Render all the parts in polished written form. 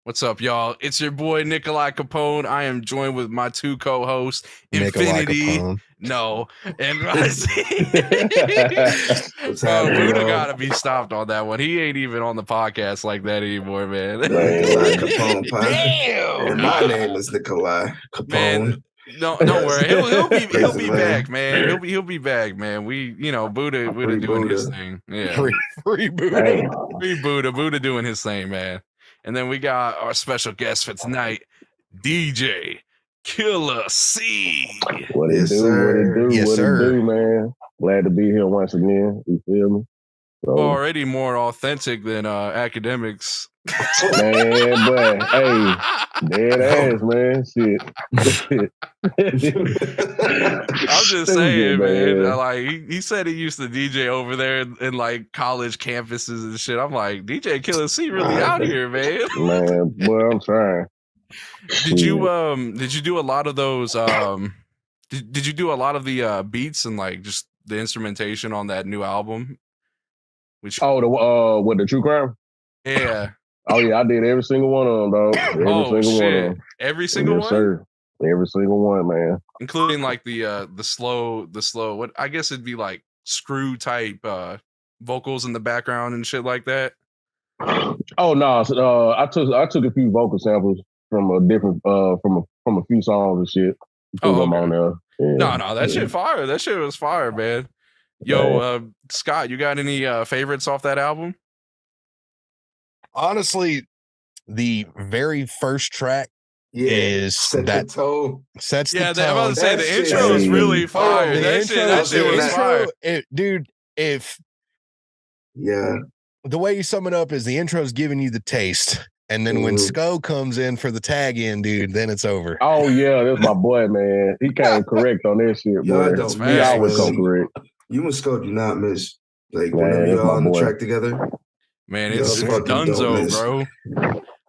What's up, y'all? It's your boy Nikolai Capone. I am joined with my two co-hosts, Nikolai Infennity, Capone. and Raisi. What's Bro, happening, Buddha bro? gotta be stopped on that one. He ain't even on the podcast like that anymore, man. Nikolai Capone, pun. Damn. And my name is Nikolai Capone. Man, don't worry. He'll be Crazy, man. back, man. He'll be back, man. Buddha Free doing his Buddha. thing. Yeah. Free Buddha. Free Buddha doing his thing, man. And then we got our special guest for tonight, DJ KillaC. What it Yes, do? sir. What it do? Yes, what sir. it do, man? Glad to be here once again. You feel me? So, Already more authentic than academics. man, but hey, dead ass, man. Shit. I'm just Stupid, saying, man. man. Like he said he used to DJ over there in like college campuses and shit. I'm like, DJ KillaC really out here, man. Man, boy, I'm trying. Did you do a lot of those did you do a lot of the beats and like just the instrumentation on that new album? Which Oh, what the true crime? yeah. Oh yeah, I did every single one of them, dog. Every single one of them. Every single Yes, one? sir. Every single one, man. Including like the slow what I guess it'd be like screw type vocals in the background and shit like that. Oh no, I took a few vocal samples from a different from a few songs and shit. Put them okay. on there. Yeah. No, that shit fire. That shit was fire, man. Yo, Scott, you got any favorites off that album? Honestly, the very first track is Set that the tone. sets the Yeah, tone. I'm about to say That the shit intro is is- really fire. The that shit was fire. dude, if Yeah. the way you sum it up is the intro is giving you the taste, and then when Mhm. Sko comes in for the tag in, dude, then it's over. Oh yeah, that's my boy, man. He came correct on that shit, Y'all boy. don't He miss, always man. come correct. You and Scott do not miss. Like, Man, whenever that's you're my on the boy. track together. Man, Yo, it's fucking don't Dunzo, miss. bro.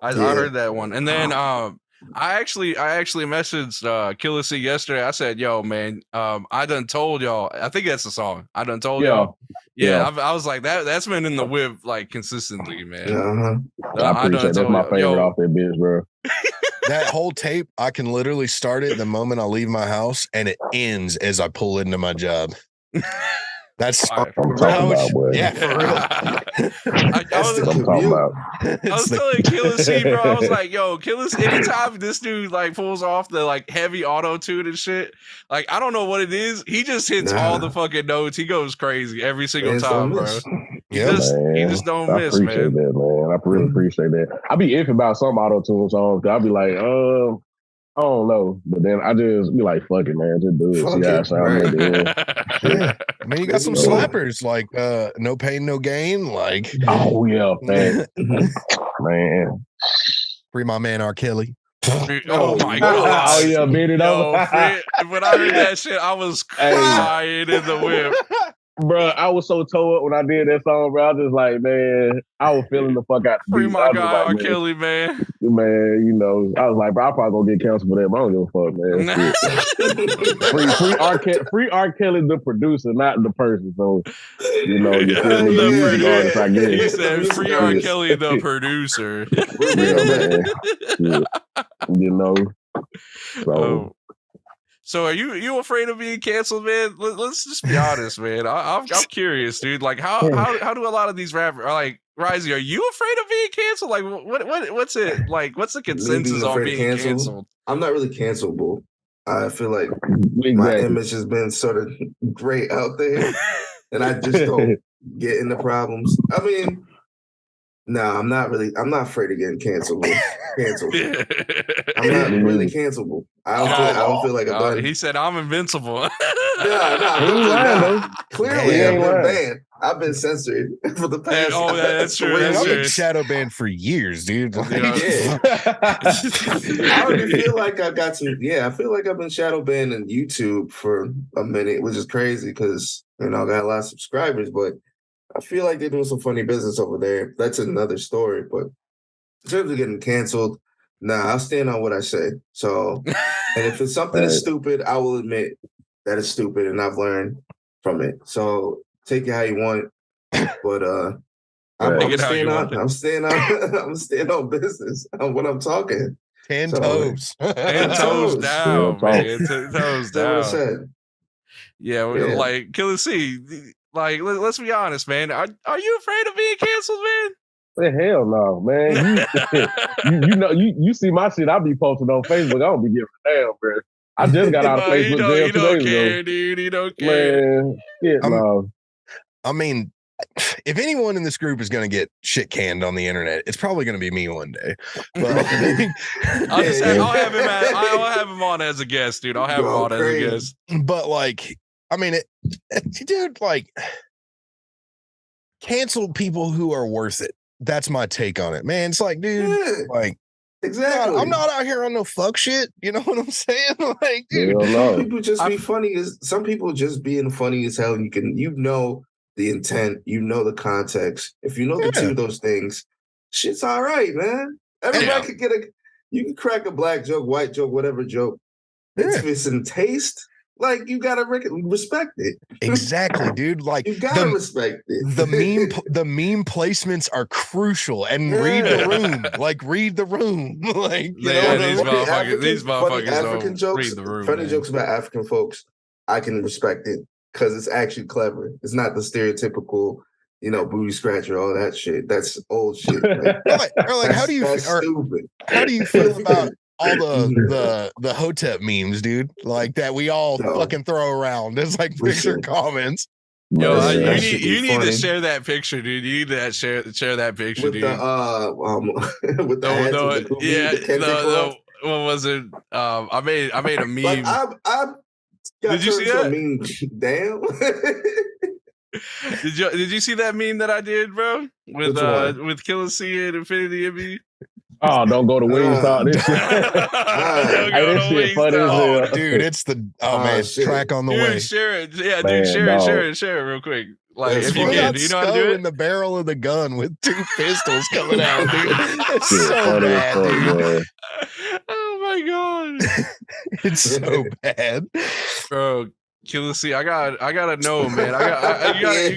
I Yeah. heard that one. And then I actually messaged KillaC yesterday. I said, yo, man, I done told y'all. I think that's the song. I done told y'all. Yeah. I was like, that's been in the whip like consistently, man. Uh-huh. I appreciate done that's told my y'all. favorite Yo, off that bitch, bro. That whole tape, I can literally start it the moment I leave my house, and it ends as I pull into my job. That's Fire. I'm how talking much- about, boy. yeah, for real. I That's was- the I'm talking commute. about. I was It's the- telling KillaC, bro, I was like, yo, KillaC, anytime this dude like pulls off the like heavy auto tune and shit, like I don't know what it is. He just hits Nah. all the fucking notes. He goes crazy every single Fans time, don't bro. miss. He Yeah, just Man, don't I miss, appreciate man. that, man. I really appreciate that. I be iffy about some auto tune songs. I be like, I don't know, but then I just be like, fuck it, man, just do it. Fuck See how it, it sound right. at the end. Yeah. I mean, you got some Yeah. slappers like No Pain, No Gain, like Oh yeah, fact. Man. Free My Man R. Kelly. Oh my Oh, god! Oh yeah, beat it Yo, over. when I heard that shit, I was crying in the whip. Bro, I was so tore up when I did that song, bro. I was just like, man, I was feeling the fuck out the Free beat. my I was guy like, R. man, Kelly, man. man, you know, I was like, bro, I probably gonna get canceled for that, but I don't give a fuck, man. Shit. Free R. Kelly, the producer, not the person. So, you know, you feel me? The music artist, I He guess. said, "Free R. Kelly, the producer." Yeah, man. Shit. You know. So, Oh. So are you afraid of being canceled, man? Let's just be honest, man. I'm curious, dude. Like how do a lot of these rappers like Raisi? Are you afraid of being canceled? Like what's it like? What's the consensus on afraid of being canceled? I'm not really cancelable. I feel like my exactly. image has been sort of great out there, and I just don't get into problems. I mean, no, I'm not afraid of getting canceled. I'm not really cancelable. I don't feel like I've done. He said I'm invincible. No, He ain't definitely lying, not. though. Clearly, He I've ain't been lying. banned. I've been censored for the past. Oh, that's true, way that's I've true. been shadow banned for years, dude. Like, Yeah. I already feel like I got some. Yeah, I feel like I've been shadow banned on YouTube for a minute, which is crazy because I got a lot of subscribers, but I feel like they're doing some funny business over there. That's another story. But in terms of getting canceled, nah, I'll stand on what I say. So, and if it's something that's stupid, I will admit that it's stupid, and I've learned from it. So take it how you want, but I'm staying on business on what I'm talking. 10 toes. 10 toes down, man. 10 toes down. That's what I said. Yeah, like DJKillaC, like let's be honest, man. Are you afraid of being canceled, man? Hell no, man. You know, you see my shit I be posting on Facebook. I don't be giving a damn, bro. I just got out of Facebook jail 2 days ago. Dude, you don't care. Man, no. I mean, if anyone in this group is going to get shit canned on the internet, it's probably going to be me one day. But I'll have him on as a guest, dude. I'll have him on as a guest. But like, I mean, dude, like, cancel people who are worth it. That's my take on it, man. It's like, dude, like, exactly. I'm not out here on no fuck shit. You know what I'm saying? Like, dude, some people just be funny. Some people just being funny as hell. You know the intent, you know the context. If you know the two of those things, shit's all right, man. Everybody could you can crack a black joke, white joke, whatever joke. If it's in taste, like, you gotta respect it. Exactly, dude. Like, you gotta respect it. The meme placements are crucial. And read the room. Like, read the room. Like, these motherfuckers African jokes, read the room. Funny jokes about African folks, I can respect it because it's actually clever. It's not the stereotypical, booty scratcher, all that shit. That's old shit. Like, how do you feel about all the Hotep memes, dude? Like, that we all fucking throw around. It's like picture comments. Yo, you need to share that picture, dude. You need to share that picture, with dude. With the what was it? I made a meme. Did you see that? Meme. Damn. Did you see that meme that I did, bro? With DJKillaC and Infennity Raisi? Oh, don't go to Wingstop. This shit. This shit funny as hell. Dude, it's man, track on the way. Share it. Yeah, dude, share it real quick. Like, if you can, do you know how to do it? In the barrel of the gun with 2 pistols coming out, dude. It's so bad, dude. Oh my god, it's so bad, bro. DJKillaC, I gotta know, man. You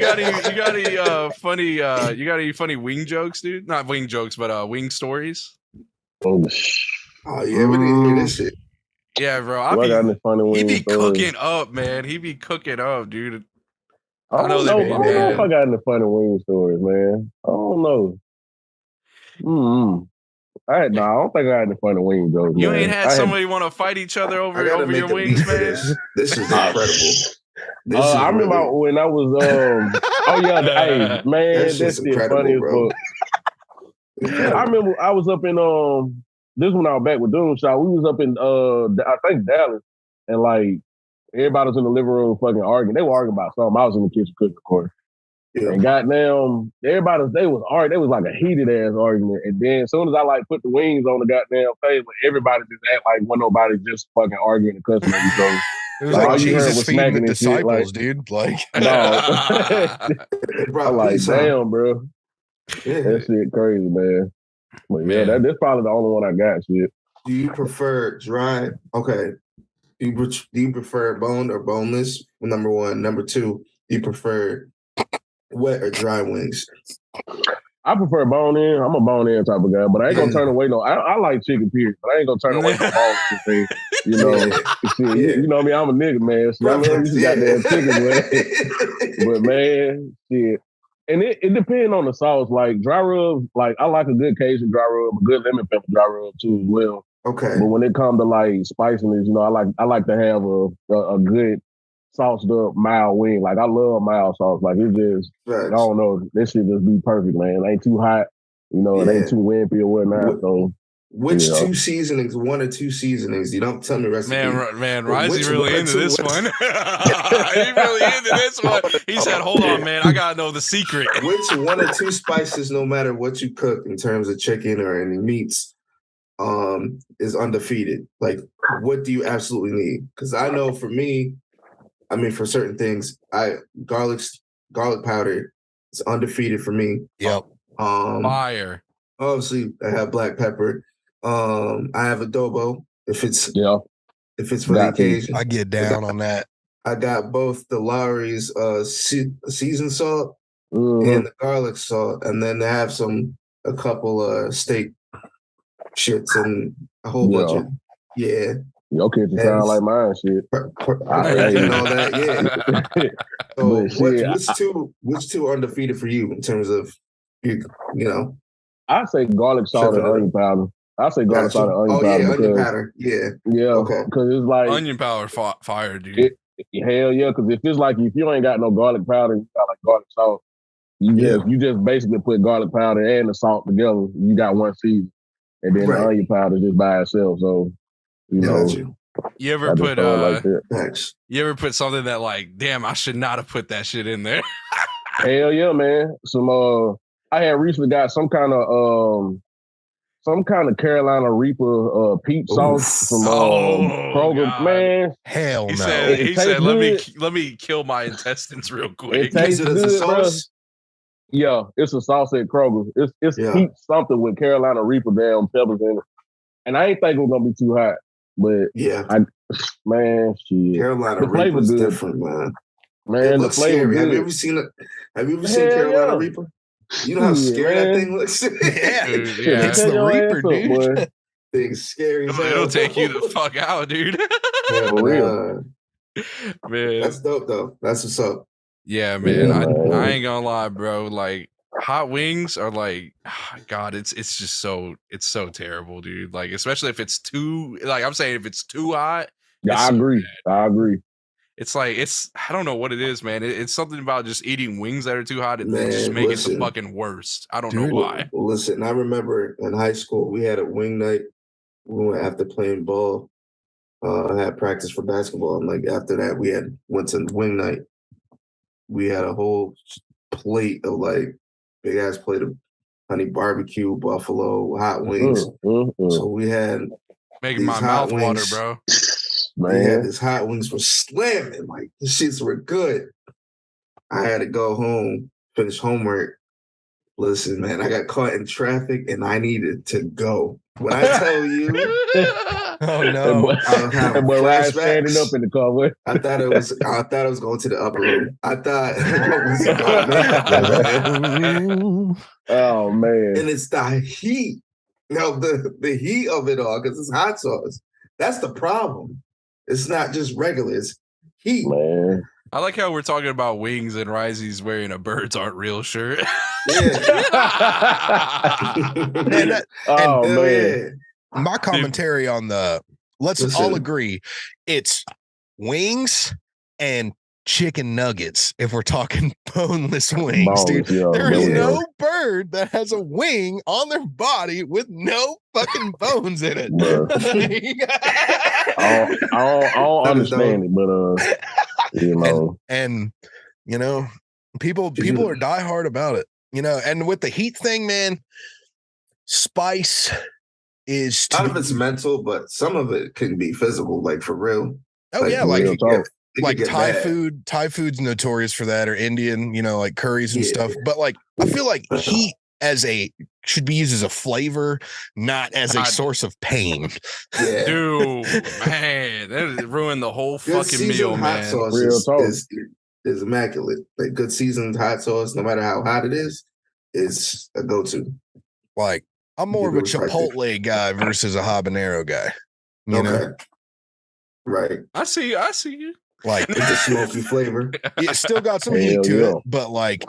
got any funny wing jokes, dude? Not wing jokes, but wing stories. Oh yeah, we didn't hear this shit. Yeah, bro. He be cooking up, man. He be cooking up, dude. I don't know if I got any funny wing stories, man. I don't know. I don't think I had any funny wing jokes. You ain't had somebody want to fight each other over your wings, man. This is incredible. I remember when I was hey man, that shit funny as fuck. I remember I was up in this when I was back with Doom Shot. We was up in I think Dallas, and like everybody was in the living room fucking arguing. They were arguing about something. I was in the kitchen cooking, of course. Yeah. And goddamn, they was arguing. They was like a heated ass argument. And then as soon as I like put the wings on the goddamn table, everybody just act like nobody just fucking arguing and cussing at each other. It was like Jesus feeding the disciples, dude. Like, no. I'm like, damn, bro. Yeah. That shit crazy, man. But yeah, that's probably the only one I got, shit. Do you prefer dry? Okay. Do you prefer boned or boneless? Number one. Number two, do you prefer wet or dry wings? I prefer bone in. I'm a bone in type of guy, but I ain't gonna turn away I like chicken period, but I ain't gonna turn away no bones. You know, you know me. I'm a nigga, man. So I love you goddamn chicken, but man, shit. And it depends on the sauce. Like dry rub, like I like a good Cajun dry rub, a good lemon pepper dry rub too as well. Okay. But when it comes to like spiciness, I like to have a good sauced up mild wing. Like I love mild sauce. Like it just I don't know, this shit just be perfect, man. It ain't too hot, it ain't too wimpy or whatnot. So which 2 seasonings, 1 or 2 seasonings? You don't tell me recipe. Man, Raisi really into this one. He really into this one. He said, hold on, man, I gotta know the secret. Which 1 or 2 spices, no matter what you cook in terms of chicken or any meats, is undefeated? Like, what do you absolutely need? Because I know for me, for certain things, garlic powder is undefeated for me. Yep. Fire. Obviously, I have black pepper. I have adobo if it's for the occasion. I get down on that. I got both the Lowry's seasoned salt and the garlic salt, and then they have a couple steak shits and a whole bunch of Your kitchen sound like mine, shit. And all that, yeah. So shit, which two are undefeated for you in terms of you know? I say garlic salt and onion powder. I say garlic salt and onion powder. Onion powder. Yeah. Okay. Because it's like onion powder fire, dude. Hell yeah, because if it's like if you ain't got no garlic powder, you got like garlic salt. You just basically put garlic powder and the salt together. You got one season, and then the onion powder just by itself. So you know. You ever put you ever put something that like, damn, I should not have put that shit in there? Hell yeah, man. I had recently got some kind of Carolina Reaper peach sauce from Kroger. God. Man, hell no. He said let me kill my intestines real quick. It tastes good, as a sauce? Bro. Yeah, it's a sauce at Kroger. It's peach something with Carolina Reaper damn peppers in it. And I ain't think it was gonna be too hot. But man, shit. Carolina Reaper is different, man. Man, it looks scary. Have you ever seen Carolina Reaper? You know how scary that thing looks? It's the Reaper, dude. Thing's scary. It'll take you the fuck out, dude. For real. Man. That's dope though. That's what's up. Yeah, man. I ain't gonna lie, bro. Like hot wings are like, God, it's just so terrible, dude. Like, especially if it's too, like I'm saying, if it's too hot. Yeah, I agree. It's like, I don't know what it is, man. It's something about just eating wings that are too hot and just make it the fucking worst. I don't know why. Listen, I remember in high school, we had a wing night. We went after playing ball. I had practice for basketball. And like after that, went to wing night. We had a whole plate of like, big ass plate of honey barbecue, buffalo, hot wings. So we had making my mouth water, bro. Man, yeah, these hot wings were slamming. Like the shits were good. I had to go home, finish homework. Listen, man, I got caught in traffic and I needed to go. When I tell you, oh no, and boy, Ryan standing up in the car. I thought it was going to the upper room. I thought it was oh man. And it's the heat. The heat of it all, because it's hot sauce. That's the problem. It's not just regular, it's heat. Man. I like how we're talking about wings and Risey's wearing a birds aren't real shirt. Yeah. Man. My commentary on let's all agree, it's wings and chicken nuggets if we're talking boneless wings, dude. There is no bird that has a wing on their body with no fucking bones in it. I don't understand it, but you know. And you know, people are diehard about it. You know, and with the heat thing, man, spice is some of it's mental, but some of it can be physical, like for real. Oh yeah, like Thai food. Thai food's notorious for that, or Indian, you know, like curries and stuff. But like, I feel like heat should be used as a flavor, not as a source of pain. Yeah. Dude, man, that ruined the whole fucking meal, man. Hot sauce is immaculate. Like good seasoned hot sauce, no matter how hot it is a go-to. Like I'm more of a Chipotle guy versus a habanero guy. You know? Right. I see you. Like it's a smoky flavor. It still got some heat to it, but like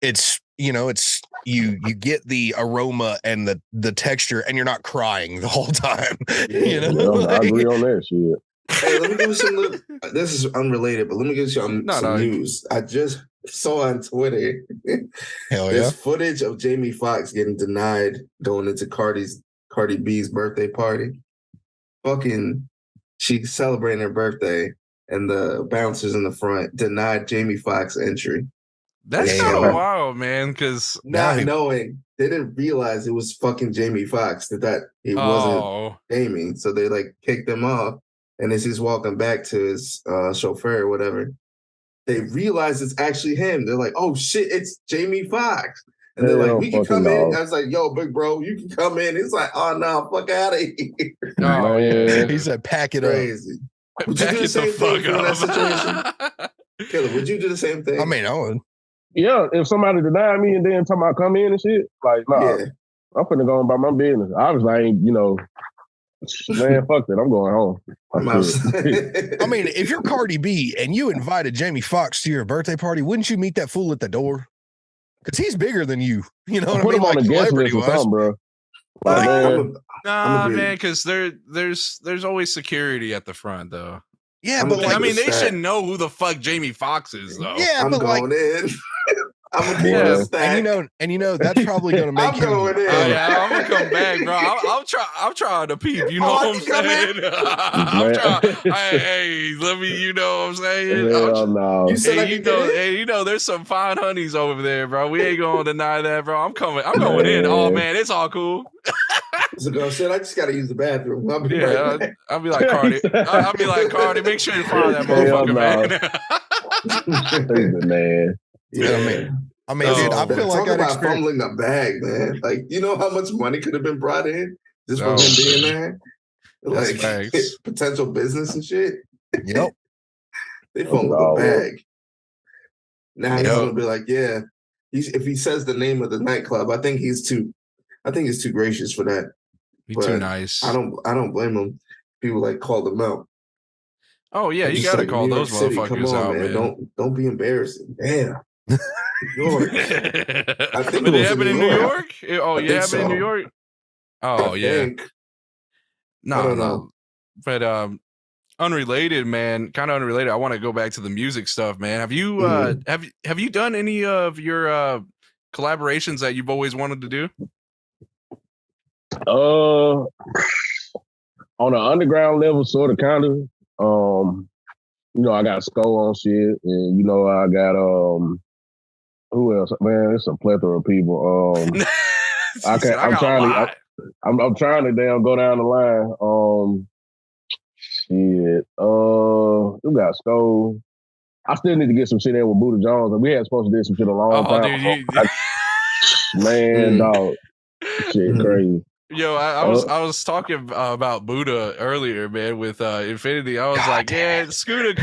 it's you know, it's you get the aroma and the texture, and you're not crying the whole time. You know, I agree on that shit. Hey, let me give you some. This is unrelated, but let me give you some news. I just saw on Twitter. There's footage of Jamie Foxx getting denied going into Cardi B's birthday party. Fucking, she's celebrating her birthday, and the bouncers in the front denied Jamie Foxx entry. That's kind of wild, man. Because not knowing, they didn't realize it was fucking Jamie Foxx. That he wasn't Jamie, so they like kicked him off. And as he's walking back to his chauffeur or whatever, they realize it's actually him. They're like, "Oh shit, it's Jamie Foxx." And they're like, "We can come in." I was like, "Yo, big bro, you can come in." He's like, "Oh no, fuck out of here." Oh yeah. He said, "Pack it Crazy. Would you do the same thing in that situation? Killer, would you do the same thing? I mean, I would. Yeah, if somebody denied me and then talking about come in and shit, like, nah, I'm finna go about my business. Obviously, I ain't, man, fuck that. I'm going home. I mean, if you're Cardi B and you invited Jamie Foxx to your birthday party, wouldn't you meet that fool at the door? Because he's bigger than you. You know what I mean? Put him on the guest list or something, bro. Like, man. Nah, man, because there's always security at the front, though. Yeah, but like, I mean, they should know who the fuck Jamie Foxx is, though. Yeah, but going like, in. I'm gonna keep this stack. And that's probably gonna make I'm going in. Yeah, I'm gonna come back, bro. I'm trying to peep. You know what I'm saying? I'm trying. Hey, let me. You know what I'm saying? No. You there's some fine honeys over there, bro. We ain't gonna deny that, bro. I'm going in. Oh man, it's all cool. So go, shit, I just gotta use the bathroom. I'll be like Cardi. I'll be like Cardi. Make sure you find that motherfucker, man. Yeah, I mean, dude, I feel like talk about fumbling the bag, man. Like, you know how much money could have been brought in just from him being there? Like potential business and shit. Yep. They fumbled the bag. Now he's gonna be like, yeah. If he says the name of the nightclub, I think he's too gracious for that. He's too nice. I don't blame him. People like call them out. Oh yeah, you gotta call those motherfuckers out, man. Don't be embarrassing. Damn. I think it happened in New York. Oh yeah, happened in New York. Oh yeah. No. But unrelated, man. Kind of unrelated. I want to go back to the music stuff, man. Have you have you done any of your collaborations that you've always wanted to do? On an underground level, sort of, kind of. I got Sko on shit, and I got who else? Man, it's a plethora of people. I'm trying to damn go down the line. Shit. We got Sko. I still need to get some shit in with Buddha Jones. We had supposed to do some shit a long time. Man, dog. Shit, crazy. Yo, I was talking about Buddha earlier, man, with Infennity. I was like, yeah, Scooter.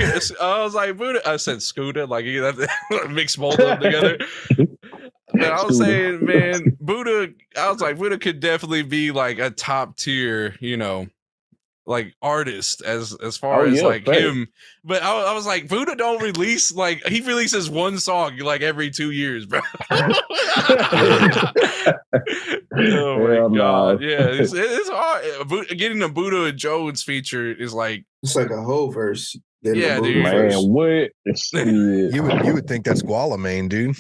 I was like, Buddha. I said Scooter, like mix both of them together. But I was saying, man, Buddha. I was like, Buddha could definitely be like a top tier, like artist as far as like him. But I was like, Buddha don't release, like, he releases one song like every 2 years, bro. Oh my god, yeah, it's hard. Getting a Buddha and Jones feature is like, it's like a whole verse. Yeah, dude. Man, what? You would think that's Gualamane, dude.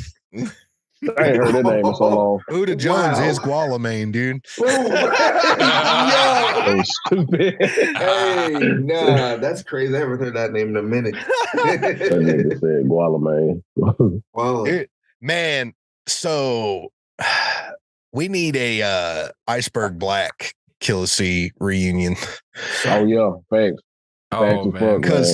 I ain't heard that name in so long. Buddha Jones is Gualamane, dude. Yo, stupid. Hey, nah, that's crazy. I haven't heard that name in a minute. That nigga said Gualamane. Wow. Man, so we need a Iceberg Black KillaC reunion. Oh yeah, thanks. Oh man, because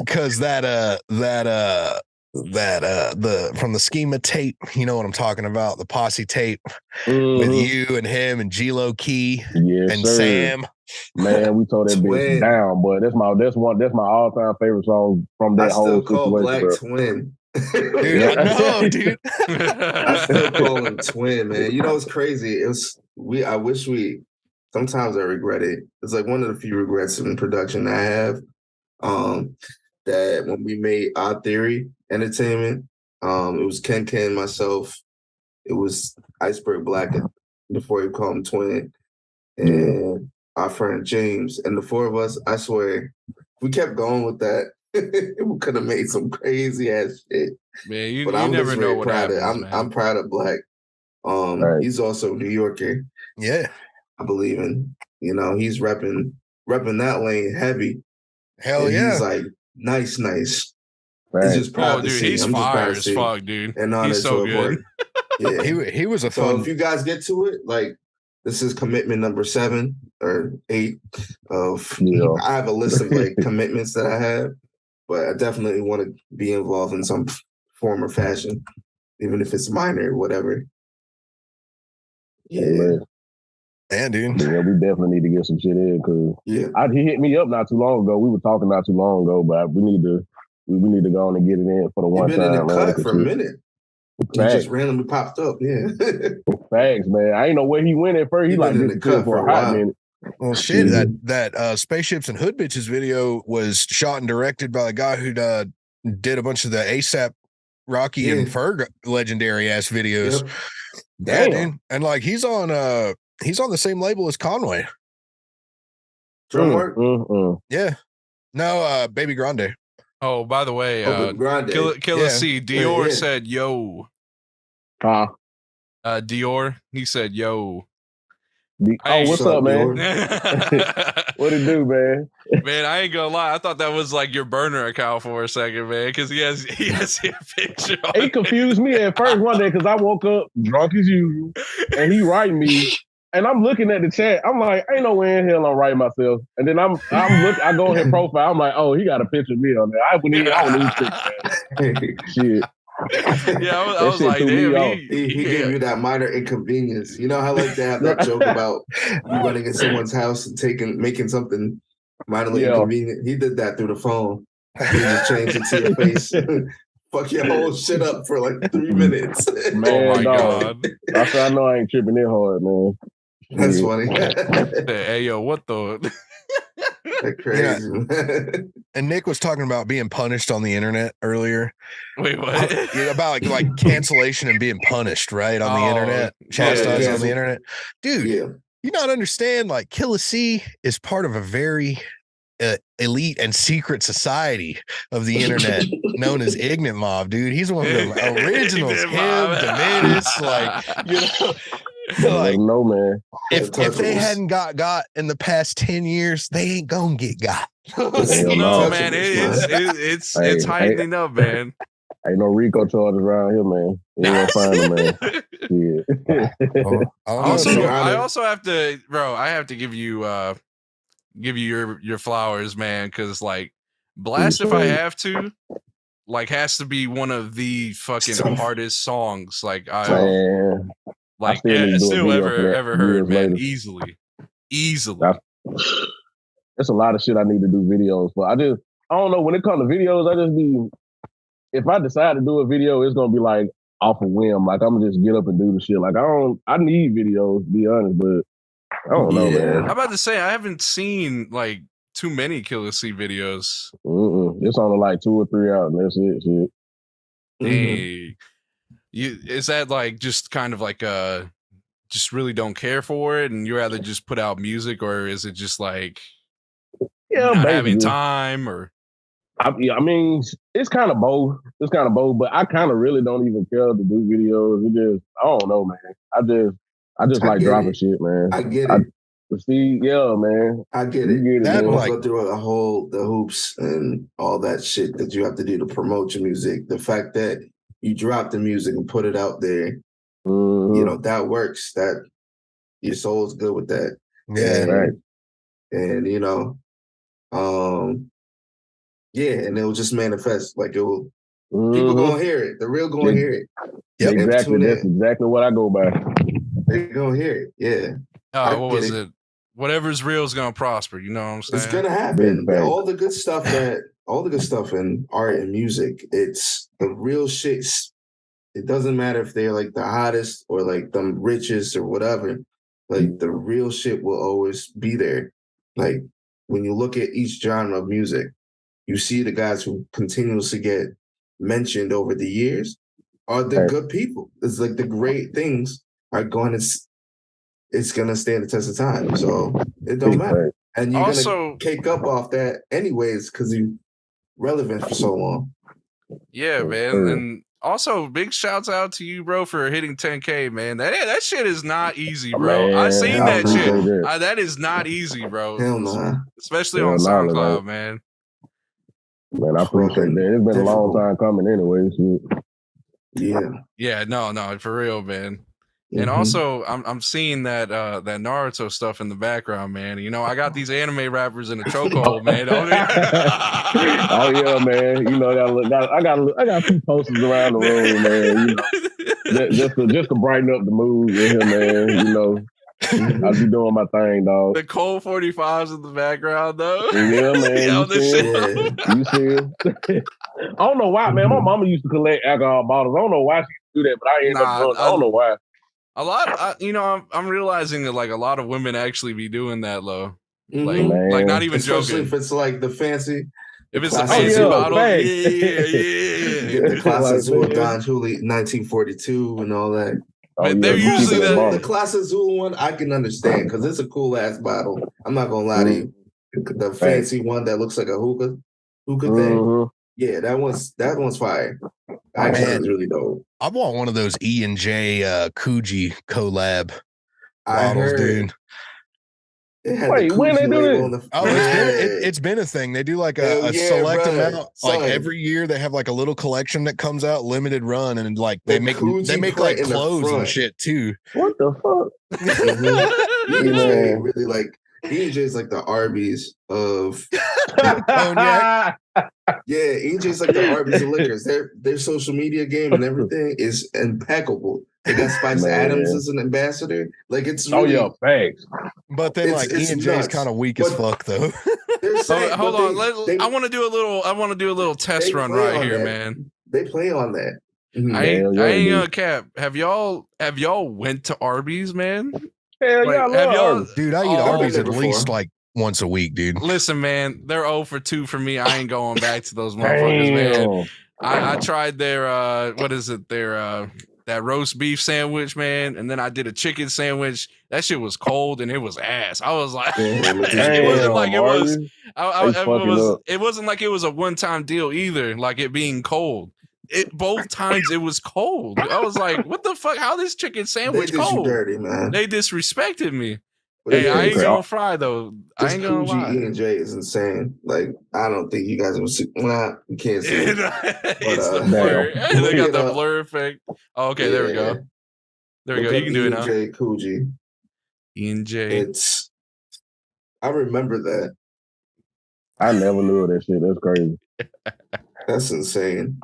the from the Schema tape, you know what I'm talking about, the Posse tape with you and him and G-Lo-Key and Sam. Man, we tore that bitch down, but that's my all-time favorite song from that whole situation. Black Twin. Dude, I know, dude. I still call him Twin, man. You know, it's crazy. Sometimes I regret it. It's like one of the few regrets in production I have. That when we made Odd Theory Entertainment, it was Ken, myself, it was Iceberg Black before you call him Twin, and our friend James, and the four of us, I swear, if we kept going with that, we could have made some crazy ass shit. Man, you never know what happens. I'm proud of Black. He's also a New Yorker. Yeah, I believe in. He's repping that lane heavy. Hell yeah. He's like nice. Right. He's just proud to dude, see. He's fire as fuck, dude. And he's so good. Yeah, he was a fun. So if you guys get to it, like, this is commitment number 7 or 8 of. I have a list of like commitments that I have, but I definitely want to be involved in some form or fashion, even if it's minor or whatever. Yeah. Man, dude. Yeah, we definitely need to get some shit in because he hit me up not too long ago. We were talking not too long ago, but we need to go on and get it in for the one time. You've been in the cut for a minute. He just randomly popped up. Yeah. Facts, man. I ain't know where he went at first. He like disappeared for a hot minute. Well, shit, that Spaceships and Hood Bitches video was shot and directed by the guy who did a bunch of the ASAP Rocky and Ferg legendary ass videos. Yep. Yeah, dude. And like he's on the same label as Conway. Drum work? Yeah. No, Baby Grande. Oh, by the way, DJKillaC, Dior said yo. Dior, he said yo. What's up, man? What it do, man? Man, I ain't gonna lie. I thought that was like your burner account for a second, man, because he has a picture. It confused me at first one day because I woke up drunk as usual, and he writing me, and I'm looking at the chat. I'm like, ain't no way in hell I'm writing myself. And then I go on his profile. I'm like, oh, he got a picture of me on there. I wouldn't even think, man. Shit. Yeah, I was like, damn, he gave you that minor inconvenience. You know how like they have that joke about you running in someone's house and making something minorly inconvenient. He did that through the phone. He just changed it to your face. Fuck your whole shit up for like 3 minutes. Man, oh my God. I know I ain't tripping it hard, man. That's funny. Hey, yo, what the? That's crazy. And Nick was talking about being punished on the internet earlier. Wait, what? About like cancellation and being punished, right? On the internet, chastised on the internet. Dude, you not understand, like KillaC is part of a very elite and secret society of the internet known as Ignorant Mob, dude. He's one of the originals. Him, Dominus, like, you know. Like, no, man. If they hadn't got in the past 10 years, they ain't gonna get got. No, man, it's heightening up, man. Ain't no RICO charges around here, man. You ain't gonna find them, man. I also have to, bro. I have to give you your flowers, man, because like Blast If I Have To, like, has to be one of the fucking hardest songs like Like, still ever heard, man. Later. Easily. There's a lot of shit I need to do videos for. I don't know. When it comes to videos, if I decide to do a video, it's gonna be like off a whim. Like, I'm gonna just get up and do the shit. Like, I need videos, to be honest, but I don't know, man. I'm about to say, I haven't seen like too many KillaC videos. It's only like 2 or 3 out, and that's it. Shit. Hey. Is that like just kind of like just really don't care for it and you rather just put out music, or is it just like not having time? Or I mean, it's kind of both. But I kind of really don't even care to do videos. I don't know, man. I just like dropping shit, man. I get it. Man. I get it. That like, go through the hoops and all that shit that you have to do to promote your music. The fact that you drop the music and put it out there, you know, that works. That your soul's good with that. Yeah. Right. And you know, and it will just manifest. Like, it will, people gonna hear it. The real gonna hear it. Yeah, exactly. That's exactly what I go by. They're gonna hear it. Yeah. What was it? Whatever's real is gonna prosper. You know what I'm saying? It's gonna happen. All the good stuff in art and music, it's the real shit. It doesn't matter if they're like the hottest or like the richest or whatever. Like, the real shit will always be there. Like, when you look at each genre of music, you see the guys who continuously get mentioned over the years are the good people. It's like the great things are it's gonna stand the test of time. So it don't matter. And you're gonna cake up off that anyways because you're relevant for so long. Yeah, man. And also, big shouts out to you, bro, for hitting 10K, man. That shit is not easy, bro. Man, I seen that shit. That is not easy, bro. Hell no. Especially on SoundCloud, man. Man, I appreciate that. It's been a long time coming anyway. Yeah. Yeah, no, for real, man. And also, I'm seeing that that Naruto stuff in the background, man. You know, I got these anime rappers in a chokehold, man. Oh yeah, man. You know, I got 2 posters around the room, man. You know, just to brighten up the mood in here, man. You know, I'll be doing my thing, dog. The Cold 45s in the background, though. Yeah, man. You see it? I don't know why, man. My mama used to collect alcohol bottles. I don't know why she do that, but I end up doing. I don't know why. A lot, I'm realizing that like a lot of women actually be doing that, though. Mm-hmm. Like not even especially joking. if it's like the fancy. If it's a fancy bottle, yeah. Get the Class Azul Don Julio 1942 and all that. But they're usually the Class Azul one I can understand because it's a cool ass bottle. I'm not gonna lie to you. The fancy one that looks like a hookah thing. Yeah, that one's fire. Actually, it's really dope. I want one of those E&J Coogee collab bottles, dude. Wait, when they do it? It's been a thing. They do like a select amount. Like every year, they have like a little collection that comes out, limited run, and like they make like clothes and shit too. What the fuck? EJ really like EJ is like the Arby's of cognac. Yeah, EJ's like the Arby's of liquors. Their social media game and everything is impeccable. They got Spice Adams as an ambassador. Like it's really, thanks. But then like E&J's kind of weak as fuck though. Hold on, I want to do a little test run right here, man. They play on that. I ain't gonna cap. Have y'all went to Arby's, man? Hell yeah, I love Arby's. Dude, I eat Arby's at least like once a week, dude. Listen, man, they're 0 for 2 for me. I ain't going back to those motherfuckers, man. I tried their that roast beef sandwich, man, and then I did a chicken sandwich. That shit was cold and it was ass. I was like, it wasn't like it was. It wasn't like it was a one-time deal either. Like it being cold. Both times it was cold. I was like, what the fuck? How this chicken sandwich cold? Dirty, man. They disrespected me. Hey, I ain't gonna fry though. I ain't gonna lie. E&J is insane. Like, I don't think you guys will you can't see it. It's the blur. They got the blur effect. Oh, okay, there we go. There we go. You can do it now. E&J Coogee. E&J. I remember that. I never knew that shit. That's crazy. That's insane.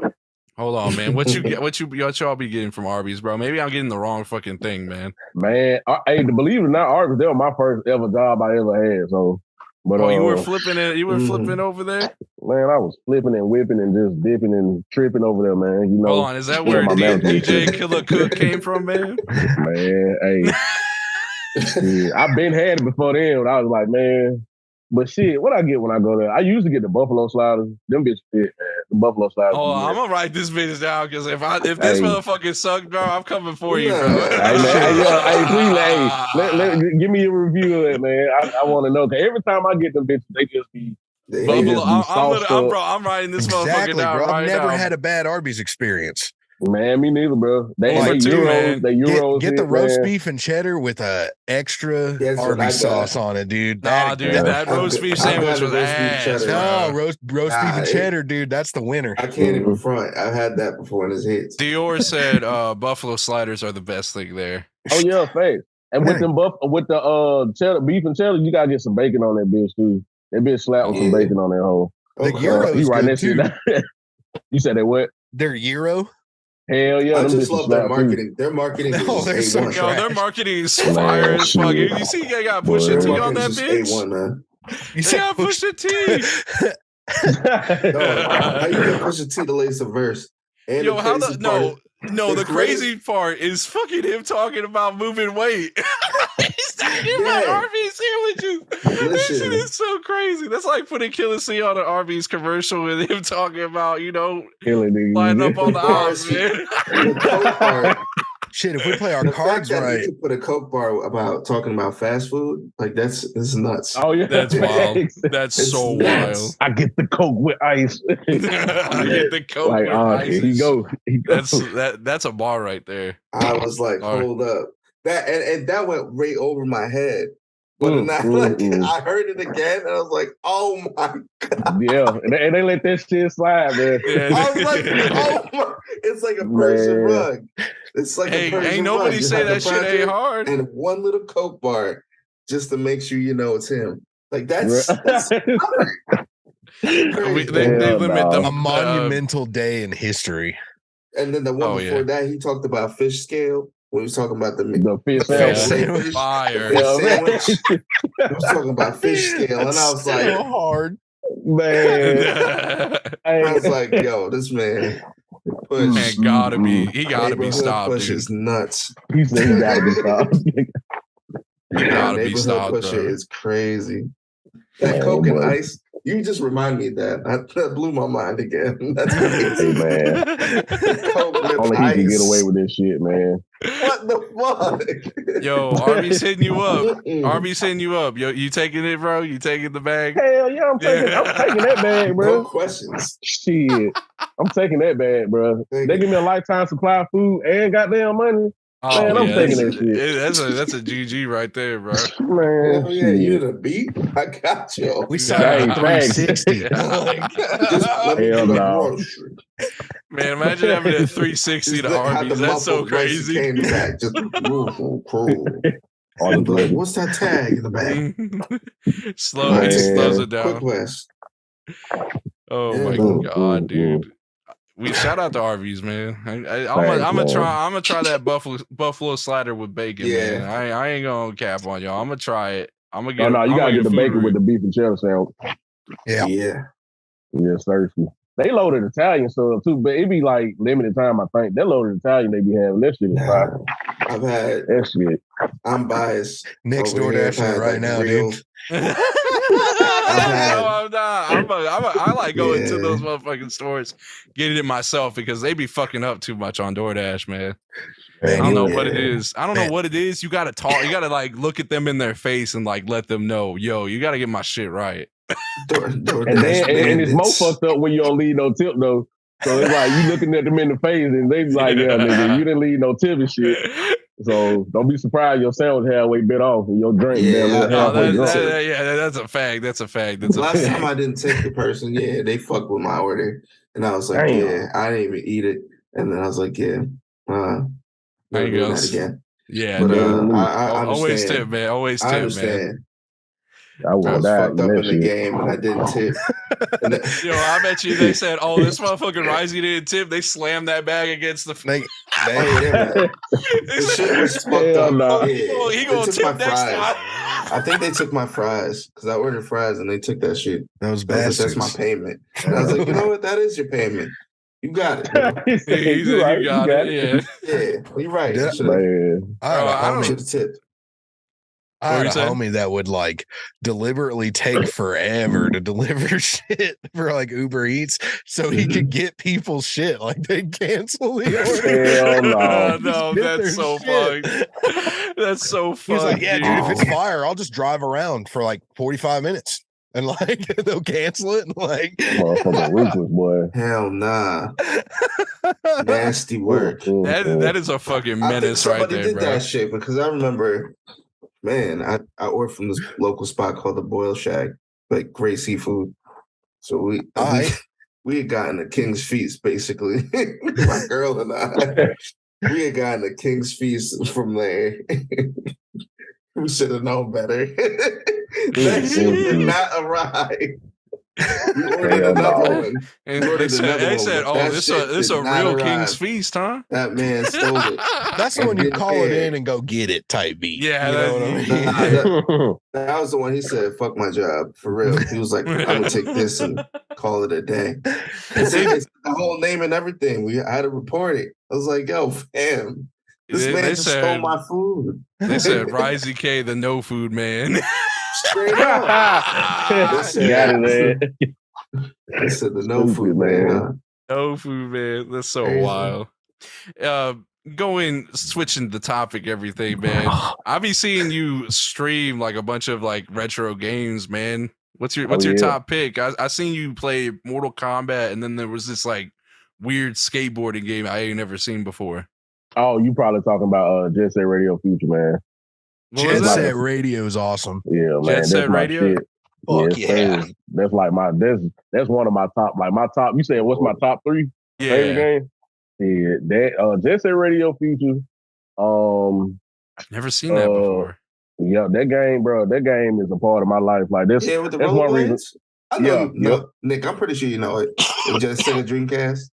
Hold on, man. What y'all be getting from Arby's, bro? Maybe I'm getting the wrong fucking thing, man. Man, hey, believe it or not, Arby's, they were my first ever job I ever had. So, but you were flipping it. You were flipping over there. Man, I was flipping and whipping and just dipping and tripping over there, man. You know. Hold on, is that where DJKillaC came from, man? Man, hey, yeah, I've been had it before then. When I was like, man. But shit, what I get when I go there? I usually get the buffalo sliders. Them bitches fit, man. The buffalo sliders. Oh, I'm gonna write this bitch down because if this motherfucking suck, bro, I'm coming for you, bro. Please, give me a review of it, man. I want to know. Cause every time I get them bitches, they just be. I'm writing this motherfucker down bro. right now. I've never had a bad Arby's experience. Man, me neither, bro. They Euros. Get the roast beef and cheddar with a extra Arby's sauce on it, dude. That roast beef sandwich was ass. No, roast beef and cheddar, dude. That's the winner. I can't even front. I've had that before and it's hits. Dior said buffalo sliders are the best thing there. Oh yeah, thanks. And with the cheddar beef and cheddar, you gotta get some bacon on that bitch too. That bitch slap with some bacon on that hole. The Euro's good too. You said they what? They're Euro. Hell yeah! I just love their marketing. Too. Their marketing is A1. Their marketing is fire as fuck. You see, they got Pusha T on that bitch. A1, man. They got Pusha T. How you get Pusha T to lace a verse? And the crazy part is fucking him talking about moving weight. He's talking about Arby's sandwiches. That shit is so crazy. That's like putting KillaC on an Arby's commercial with him talking about, lining up on the odds, man. Shit, if we play our cards right. You could put a Coke bar about talking about fast food, like this is nuts. Oh yeah, that's wild. That's so wild. I get the Coke with ice. I get the Coke with ice. He go. That's a bar right there. I was like, hold up. That and that went right over my head. But I heard it again and I was like, oh my God. Yeah, and they let that shit slide, man. I was like, oh my, it's like a Persian rug. It's like a Persian ain't nobody rug. say that shit ain't hard. And one little Coke bar just to make sure you know it's him. Like that's they limit them. A monumental day in history. And then the one before that, he talked about fish scale. When he was talking about the fish sandwich. Fire. He was talking about fish scale. And I was like, so hard. Man. I was like, yo, this man. Push. Man, gotta be. He gotta be stopped, Push dude. is nuts. He said he gotta be stopped. He gotta be Neighborhood stopped, Pusher bro. is crazy. That Coke and Ice, you just remind me of that. That blew my mind again. That's crazy. Hey, man. Coke with Only ice. he can get away with this shit, man. What the fuck? Yo, Arby's hitting you up. Arby's hitting you up. Yo, you taking it, bro? You taking the bag? Hell yeah, I'm taking that bag, bro. No questions. Shit. I'm taking that bag, bro. They give me a lifetime supply of food and goddamn money. Oh, Man, I'm taking that shit. That's a GG right there, bro. Man, Hell yeah, you the beat? I got you. We signed 360. Hell no. Man, imagine having a 360 to Arby's. That's so crazy. Came back, just like, what's that tag in the back? slows it down. Quick West. Oh my god, dude. We shout out to Arby's, man. I'm gonna try that buffalo slider with bacon. Yeah. Man. I ain't gonna cap on y'all. I'm gonna try it. I'm gonna get. Oh no, you gotta get the bacon with the beef and cheddar sandwich. Yeah. Yes, thirsty. They loaded Italian stuff too, but it be like limited time. I think they loaded Italian. They be having that shit. I've had that shit. I'm biased. Nick's door dashing right now, dude. I'm not. I like going to those motherfucking stores, getting it myself because they be fucking up too much on DoorDash, man. I don't know what it is. I don't know what it is. You gotta talk. You gotta like look at them in their face and like let them know, yo, you gotta get my shit right. And it's more fucked up when you don't leave no tip though. So it's like you looking at them in the face and they be like, yeah, nigga, you didn't leave no tip and shit. So don't be surprised your sandwich halfway bit off and your drink halfway drunk. That's a fact. That's a fact. Last time I didn't tip the person, they fucked with my order. And I was like, I didn't even eat it. And then I was like, there you go. Again. Yeah, but I always tip, man. Always tip, man. I was fucked up in the game and I didn't tip. Yo, I bet you they said, "Oh, this motherfucking Raisi didn't tip." They slammed that bag against the. This shit was fucked up. No. Yeah. He gonna tip next time. I think they took my fries because I ordered fries and they took that shit. That was bad. That's my payment. And I was like, you know what? That is your payment. You got it. You got it. Yeah, you're right. I should have tipped. I had a homie that would like deliberately take forever to deliver shit for like Uber Eats so he could get people's shit. Like they'd cancel the order. No, that's so funny. That's so funny. He's like, yeah, dude, if it's fire, I'll just drive around for like 45 minutes. And like they'll cancel it and like boy. Hell nah. Nasty work. That is a fucking menace right there, did bro. That shit because I remember, man, I ordered from this local spot called the Boil Shack, like great seafood. So we had gotten the King's Feast basically. My girl and I. We had gotten the King's Feast from there. We should have known better. That shit did not arrive. We ordered another one. And they said, "Oh, this is a real King's Feast, huh?" That man stole it. That's when you call it in and go get it type beat. Yeah, you know what I mean? That was the one he said, "Fuck my job," for real. He was like, "I'm gonna take this and call it a day." It's the whole name and everything. I had to report it. I was like, "Yo, fam, this man just stole my food." They said, "Raisi K, the no food man." Straight up. They said the no food man. No food man. That's so wild. Switching the topic, everything, man. I be seeing you stream like a bunch of like retro games, man. What's your top pick? I seen you play Mortal Kombat, and then there was this like weird skateboarding game I ain't never seen before. Oh, you probably talking about Jet Set Radio Future, man. Jet Set Radio is awesome. Yeah, man. Jet Set Radio. Fuck yeah. That's like that's one of my top. Like my top. You said what's my top 3 favorite game? Yeah, that Jet Set Radio Future. I've never seen that before. Yeah, that game, bro. That game is a part of my life. Like this. Yeah, with the that's one reason. I know, Nick. I'm pretty sure you know it. Just Sega Dreamcast.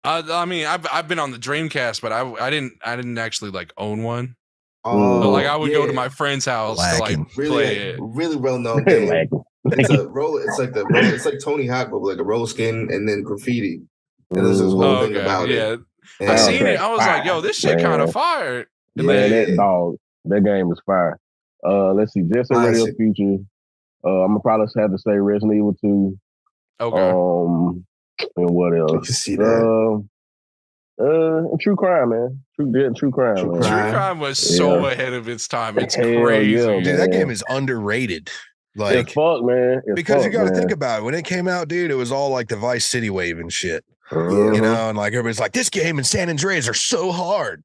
I mean, I've been on the Dreamcast, but I didn't actually like own one. Oh, like I would go to my friend's house to like play it. Really well known game. It's a roll. It's like Tony Hawk, but like a roller skin and then graffiti. And there's this whole thing about it. I seen it. I was like, yo, this shit kind of fire. Man, that game is fire. Let's see, Jet Set Radio Future. I'm gonna probably have to say Resident Evil 2. Okay. And what else? You can see that. True Crime, man. True Crime. True Crime was so ahead of its time. It's crazy. Yeah, dude, that game is underrated. Like, it's fuck, man. Because you got to think about it. When it came out, dude, it was all like the Vice City wave and shit. You know, and like everybody's like, this game and San Andreas are so hard.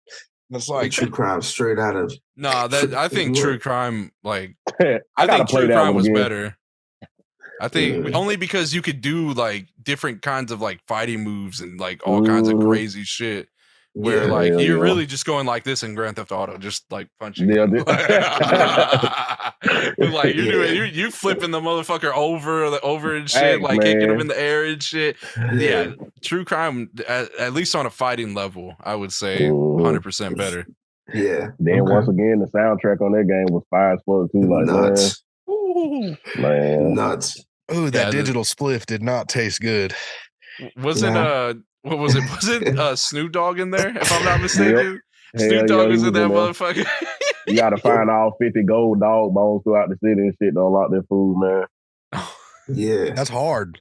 And it's like True Crime straight out of. I think True Crime, like, I think True Crime was better. I think only because you could do like different kinds of like fighting moves and like all kinds of crazy shit. Where like you're really just going like this in Grand Theft Auto, just like punching. Yeah, like you're doing, you flipping the motherfucker over and shit, like kicking him in the air and shit. Yeah, True Crime, at least on a fighting level, I would say 100% better. Yeah. Then once again, the soundtrack on that game was fire as fuck too. Like nuts, man, nuts. Oh, that digital spliff did not taste good. Wasn't what was it? Wasn't Snoop Dogg in there? If I'm not mistaken, Snoop Dogg is in that motherfucker. You got to find all 50 gold dog bones throughout the city and shit to unlock their food, man. Yeah, that's hard.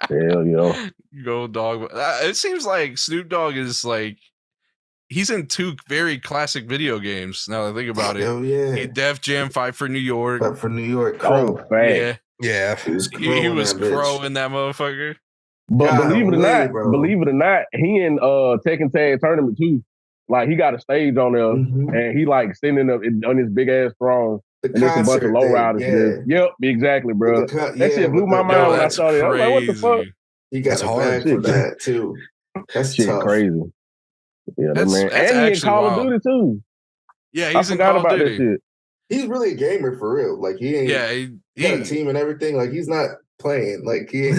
Hell yeah, gold dog. It seems like Snoop Dogg is like he's in 2 very classic video games. Now that I think about it, yeah, Def Jam, Fight for New York, Crow. Yeah, he was Crow in that motherfucker. But believe it or not, he in Tekken Tag Tournament too. Like he got a stage on there, and he like sitting on his big ass throne, and there's a bunch of lowriders. Yep, exactly, bro. That shit blew my mind when I saw it. I was like, what the fuck? He got hard for that too. That's shit tough. Crazy. Yeah, that's man. And he in Call of Duty too. Yeah, he's in Call of Duty. That shit. He's really a gamer for real. Like he ain't. Yeah, he got a team and everything. Like he's not playing. Like he's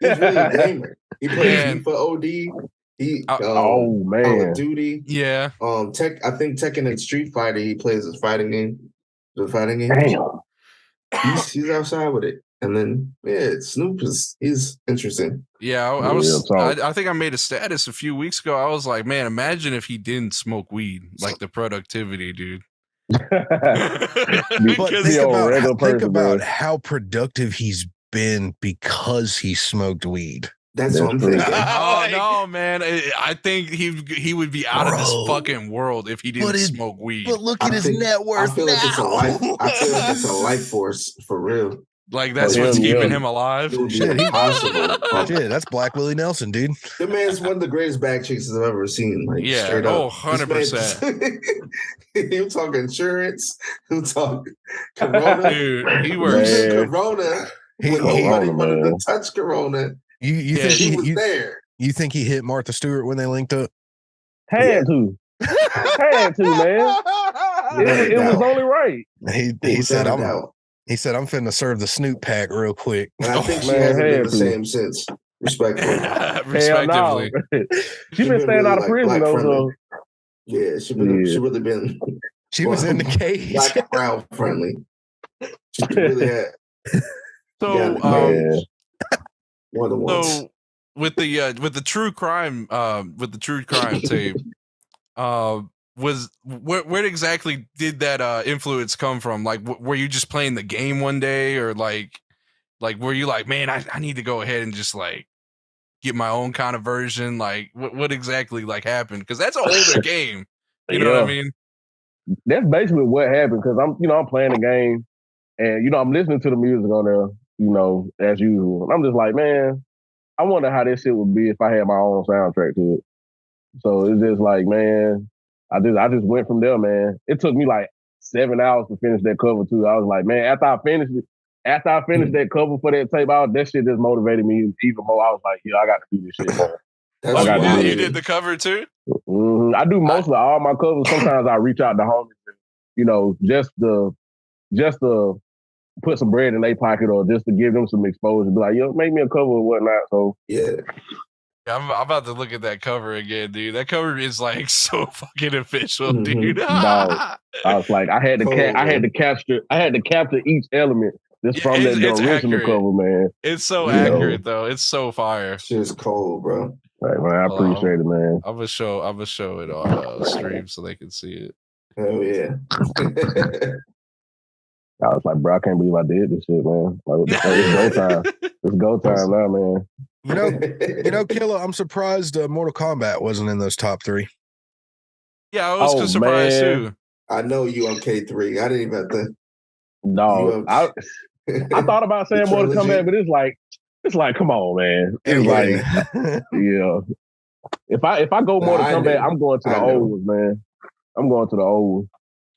really a gamer. He plays FIFA OD. Call of Duty. Yeah. I think Tekken and Street Fighter. He plays his fighting game. The fighting game. Damn. He's outside with it. And then Snoop he's interesting. Yeah, I think I made a status a few weeks ago. I was like, man, imagine if he didn't smoke weed. Like the productivity, dude. But think about how productive he's been because he smoked weed. That's what I'm thinking. Oh no, man! I think he would be out of this fucking world if he didn't smoke weed. But look at his net worth. I feel like it's a life force for real. Like that's what's keeping him alive. Shit, that's Black Willie Nelson, dude. The man's one of the greatest back chicks I've ever seen. Like, straight up. 100%. He'll talk insurance. He'll talk Corona. Dude, he works Corona. When nobody wanted to touch Corona. You think he was there? You think he hit Martha Stewart when they linked up? Had to, man. It was only right. He said, "I'm finna serve the Snoop pack real quick." And I think she hasn't been the same since. Respectively. She's been staying out of prison though. So. Yeah, she really been. She was in the cage. Black and brown friendly. She really had. So, more than once. So with the true crime tape, where exactly did that influence come from? Like, were you just playing the game one day, or like were you like, man, I need to go ahead and just like get my own kind of version? Like, what exactly like happened? Because that's an older game. You know what I mean? That's basically what happened. Because I'm playing the game, and I'm listening to the music on there. As usual. And I'm just like, man, I wonder how this shit would be if I had my own soundtrack to it. So it's just like, man, I just went from there, man. It took me like 7 hours to finish that cover too. I was like, man, after I finished that cover for that tape, that shit just motivated me even more. I was like, I got to do this shit more. You did the cover too? Mm-hmm. I do mostly all my covers. Sometimes I reach out to homies, just to put some bread in their pocket or just to give them some exposure. Be like, make me a cover or whatnot. So I'm about to look at that cover again, dude. That cover is like so fucking official, dude. I was like, I had to capture each element just from the original cover, man. It's so accurate though. It's so fire. Shit's cold, bro. Right, man. I appreciate it, man. I'm gonna show it on stream so they can see it. Oh yeah. I was like, bro, I can't believe I did this shit, man. Like, it's go time. It's go time now, man. You know, Killa, I'm surprised Mortal Kombat wasn't in those top 3. Yeah, I was surprised too. I know you on K3. I didn't even have to. No, I thought about saying Mortal Kombat, but it's like, come on, man. It's like, yeah. If I go Mortal Kombat, I'm going to the old ones, man. I'm going to the old.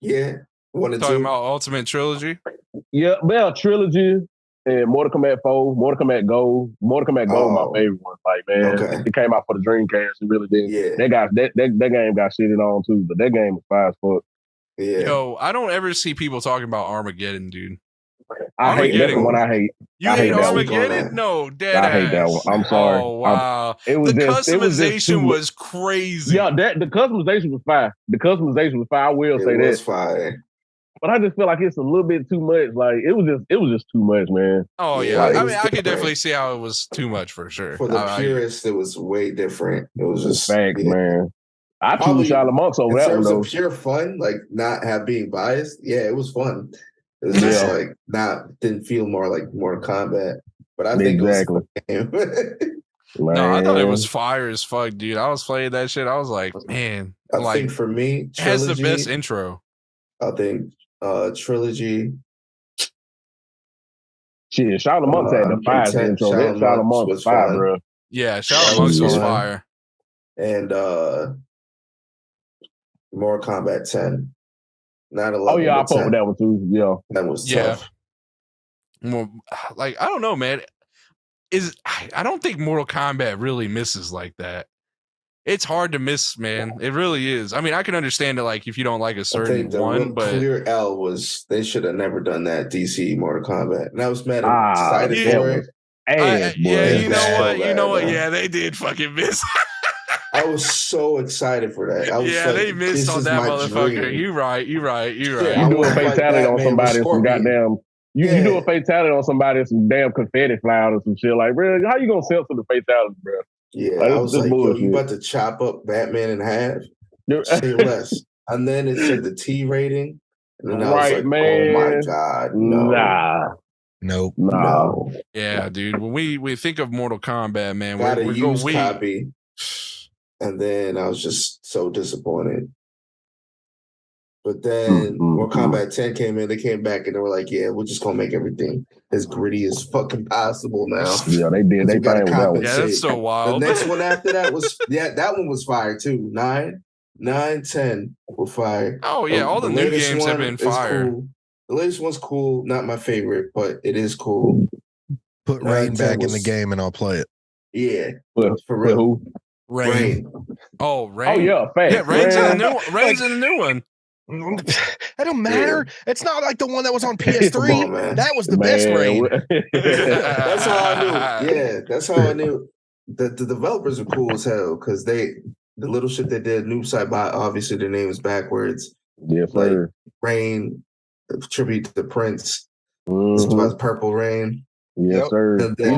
Yeah. Talking about Ultimate Trilogy? Yeah, well, Trilogy and Mortal Kombat 4, Mortal Kombat Gold. Mortal Kombat Gold, my favorite one. Like, man, it came out for the Dreamcast. It really did. Yeah. That game got shitted on too, but that game was fire as fuck. Yeah. Yo, I don't ever see people talking about Armageddon, dude. I hate that one. I hate. You hate Armageddon? No, dead I hate that one. I'm sorry. Oh wow, the customization was crazy. Yeah, the customization was fire. I will say that. It was fire. But I just feel like it's a little bit too much. Like it was just too much, man. Oh yeah, I mean, I could definitely see how it was too much for sure. For the purists, it was way different. It was just facts, man. I choose Shia LaMont's over that one though. In terms of pure fun, like not being biased, yeah, it was fun. It was just like didn't feel more like Mortal Kombat, but I think exactly. It was no, I thought it was fire as fuck, dude. I was playing that shit. I was like, man, I think for me, Trilogy, it has the best intro. I think Trilogy. Shit, Shia LaMont's had the fire intro. Shia LaMont's was fire, bro. Yeah, Shia LaMont's was fire. And Mortal Kombat 10. Not 11. Oh yeah, I fuck with that one too. Yeah, that was tough. Well, like I don't know, man. I don't think Mortal Kombat really misses like that. It's hard to miss, man. It really is. I mean, I can understand it, like if you don't like a certain one, but clear L was they should have never done that DC Mortal Kombat, and I was mad excited for it. You know what? Yeah, they did fucking miss. I was so excited for that. I was they missed on that motherfucker. You right. Yeah, you do a fatality on somebody and some goddamn. You do a fatality on somebody and some damn confetti flying or some shit. Like, bro, how you gonna censor the fatality, bro? Yeah, like, I was like, yo, you about to chop up Batman in half? Say less. And then it said the T rating. And then I was like, man. Oh my God. No. Nope. No. Yeah, dude. When we think of Mortal Kombat, man, got a used copy. And then I was just so disappointed. But then Mortal Kombat 10 came in, they came back and they were like, yeah, we're just going to make everything as gritty as fucking possible now. Yeah, they did. They playing with that one. Yeah, that's so wild. The next one after that was, that one was fire too. 9, 10 were fire. Oh, yeah, all the new games have been fire. Cool. The latest one's cool. Not my favorite, but it is cool. Put Rain back in the game and I'll play it. Yeah, for real. Rain. Oh, Rain. Oh, yeah, fact. Yeah, Rain's in the new one. That don't matter. Yeah. It's not like the one that was on PS3. On, that was the best Rain. That's how I knew. Yeah, that's how I knew. The developers are cool as hell because the little shit they did, Noob Saibot, obviously their name is backwards. Yeah, like Rain, tribute to the Prince. This was Purple Rain. Yes, sir. And then,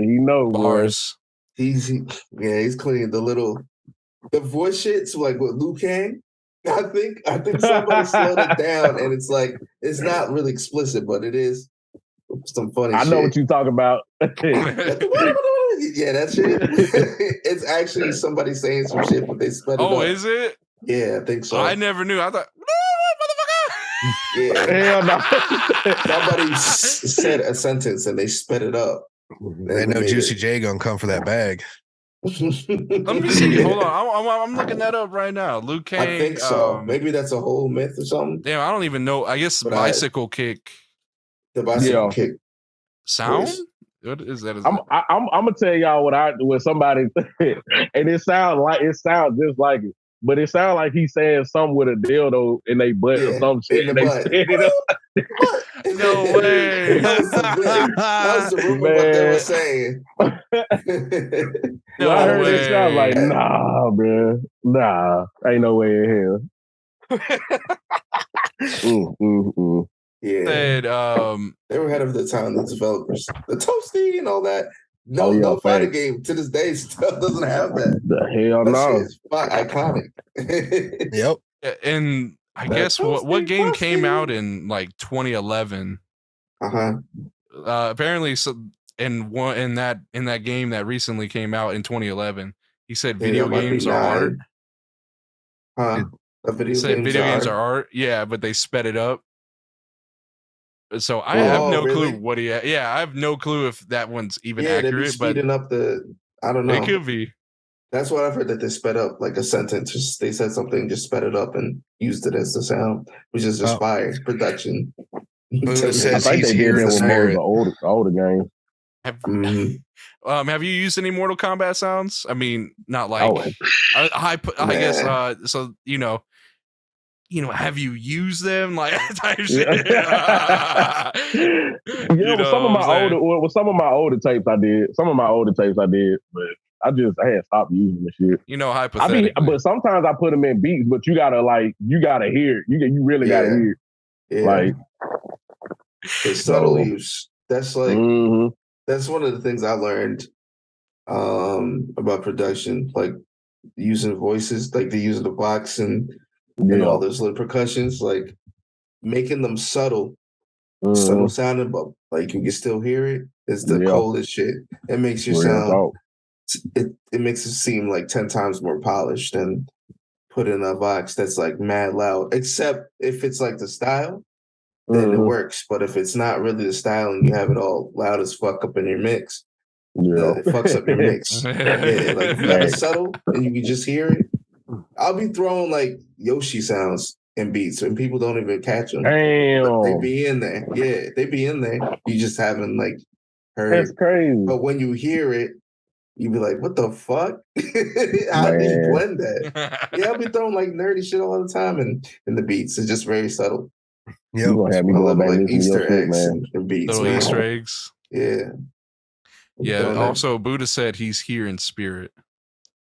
he knows bars. He's clean. The voice shit, so like with Liu Kang. I think somebody slowed it down, and it's like it's not really explicit, but it is some funny. I know what you talk about. Yeah, that shit. It's actually somebody saying some shit, but they sped it up. Oh, is it? Yeah, I think so. I never knew. I thought, no, motherfucker. Yeah, hell no. Somebody said a sentence and they sped it up. They know Juicy J gonna come for that bag. Let me see. Hold on. I'm looking that up right now. Luke Kang. I think so. Maybe that's a whole myth or something. Damn, I don't even know. I guess but bicycle kick. The bicycle kick. Sound? Voice. What is that? I'm gonna tell y'all what somebody said, and it sounds just like it. But it sounds like he's saying something with a dildo in their butt or some shit. And they set it up. No way. That was the rumor what they were saying. No I heard way. This, I was like, nah, bro. Nah, ain't no way in hell. Yeah. Said, they were ahead of the time, the developers. The Toasty and all that. No fighting game to this day still doesn't have that. The hell that no. Shit is iconic. Yep. And I guess what game came out in like 2011? Apparently, so in that game that recently came out in 2011, he said video games are art. Video games are art. Yeah, but they sped it up. So I have no clue what he. Yeah, I have no clue if that one's even accurate. Speeding up I don't know. It could be. That's what I've heard, that they sped up like a sentence. They said something, just sped it up and used it as the sound, which is just fire production. Says I think they did that with more of the older games. Have you used any Mortal Kombat sounds? I mean, not like I guess. So have you used them like type shit? Some of my older tapes I did. But I had stopped using the shit. Hypothetically. But sometimes I put them in beats, but you gotta hear it. You really gotta hear it. Yeah. Like the subtle use. That's like that's one of the things I learned about production, like using voices, like the use of the box and all those little percussions, like making them subtle sounding, but like you can still hear it. It's the coldest shit. It makes your sound. It makes it seem like 10 times more polished than put in a box that's like mad loud. Except if it's like the style, then it works. But if it's not really the style and you have it all loud as fuck up in your mix, it fucks up your mix. Like if you have it subtle and you can just hear it. I'll be throwing like Yoshi sounds in beats and people don't even catch them. Damn. They be in there. Yeah, they be in there. You just haven't like heard. That's crazy. But when you hear it, you be like, what the fuck? How do you blend that? Yeah, I'll be throwing like nerdy shit all the time in the beats. It's just very subtle. Yeah, you gonna have me going back like Easter eggs man. and beats. Little Easter eggs. Yeah. Yeah. Also, Buddha said he's here in spirit.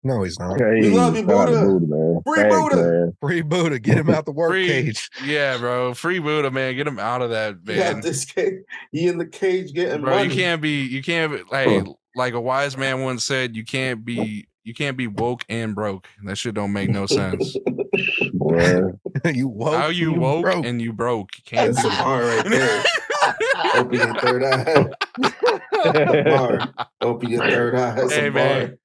No, he's not. We love you, Buddha. Man. Free Buddha. Man. Free Buddha. Get him out the work cage. Yeah, bro. Free Buddha, man. Get him out of that, man. This cage. He in the cage getting money. You can't. Hey, like a wise man once said, you can't be woke and broke. That shit don't make no sense. You woke. How you woke broke. And you broke. You can't That's a bar right there. Open your third eye. Open your third eye. That's a man. bar.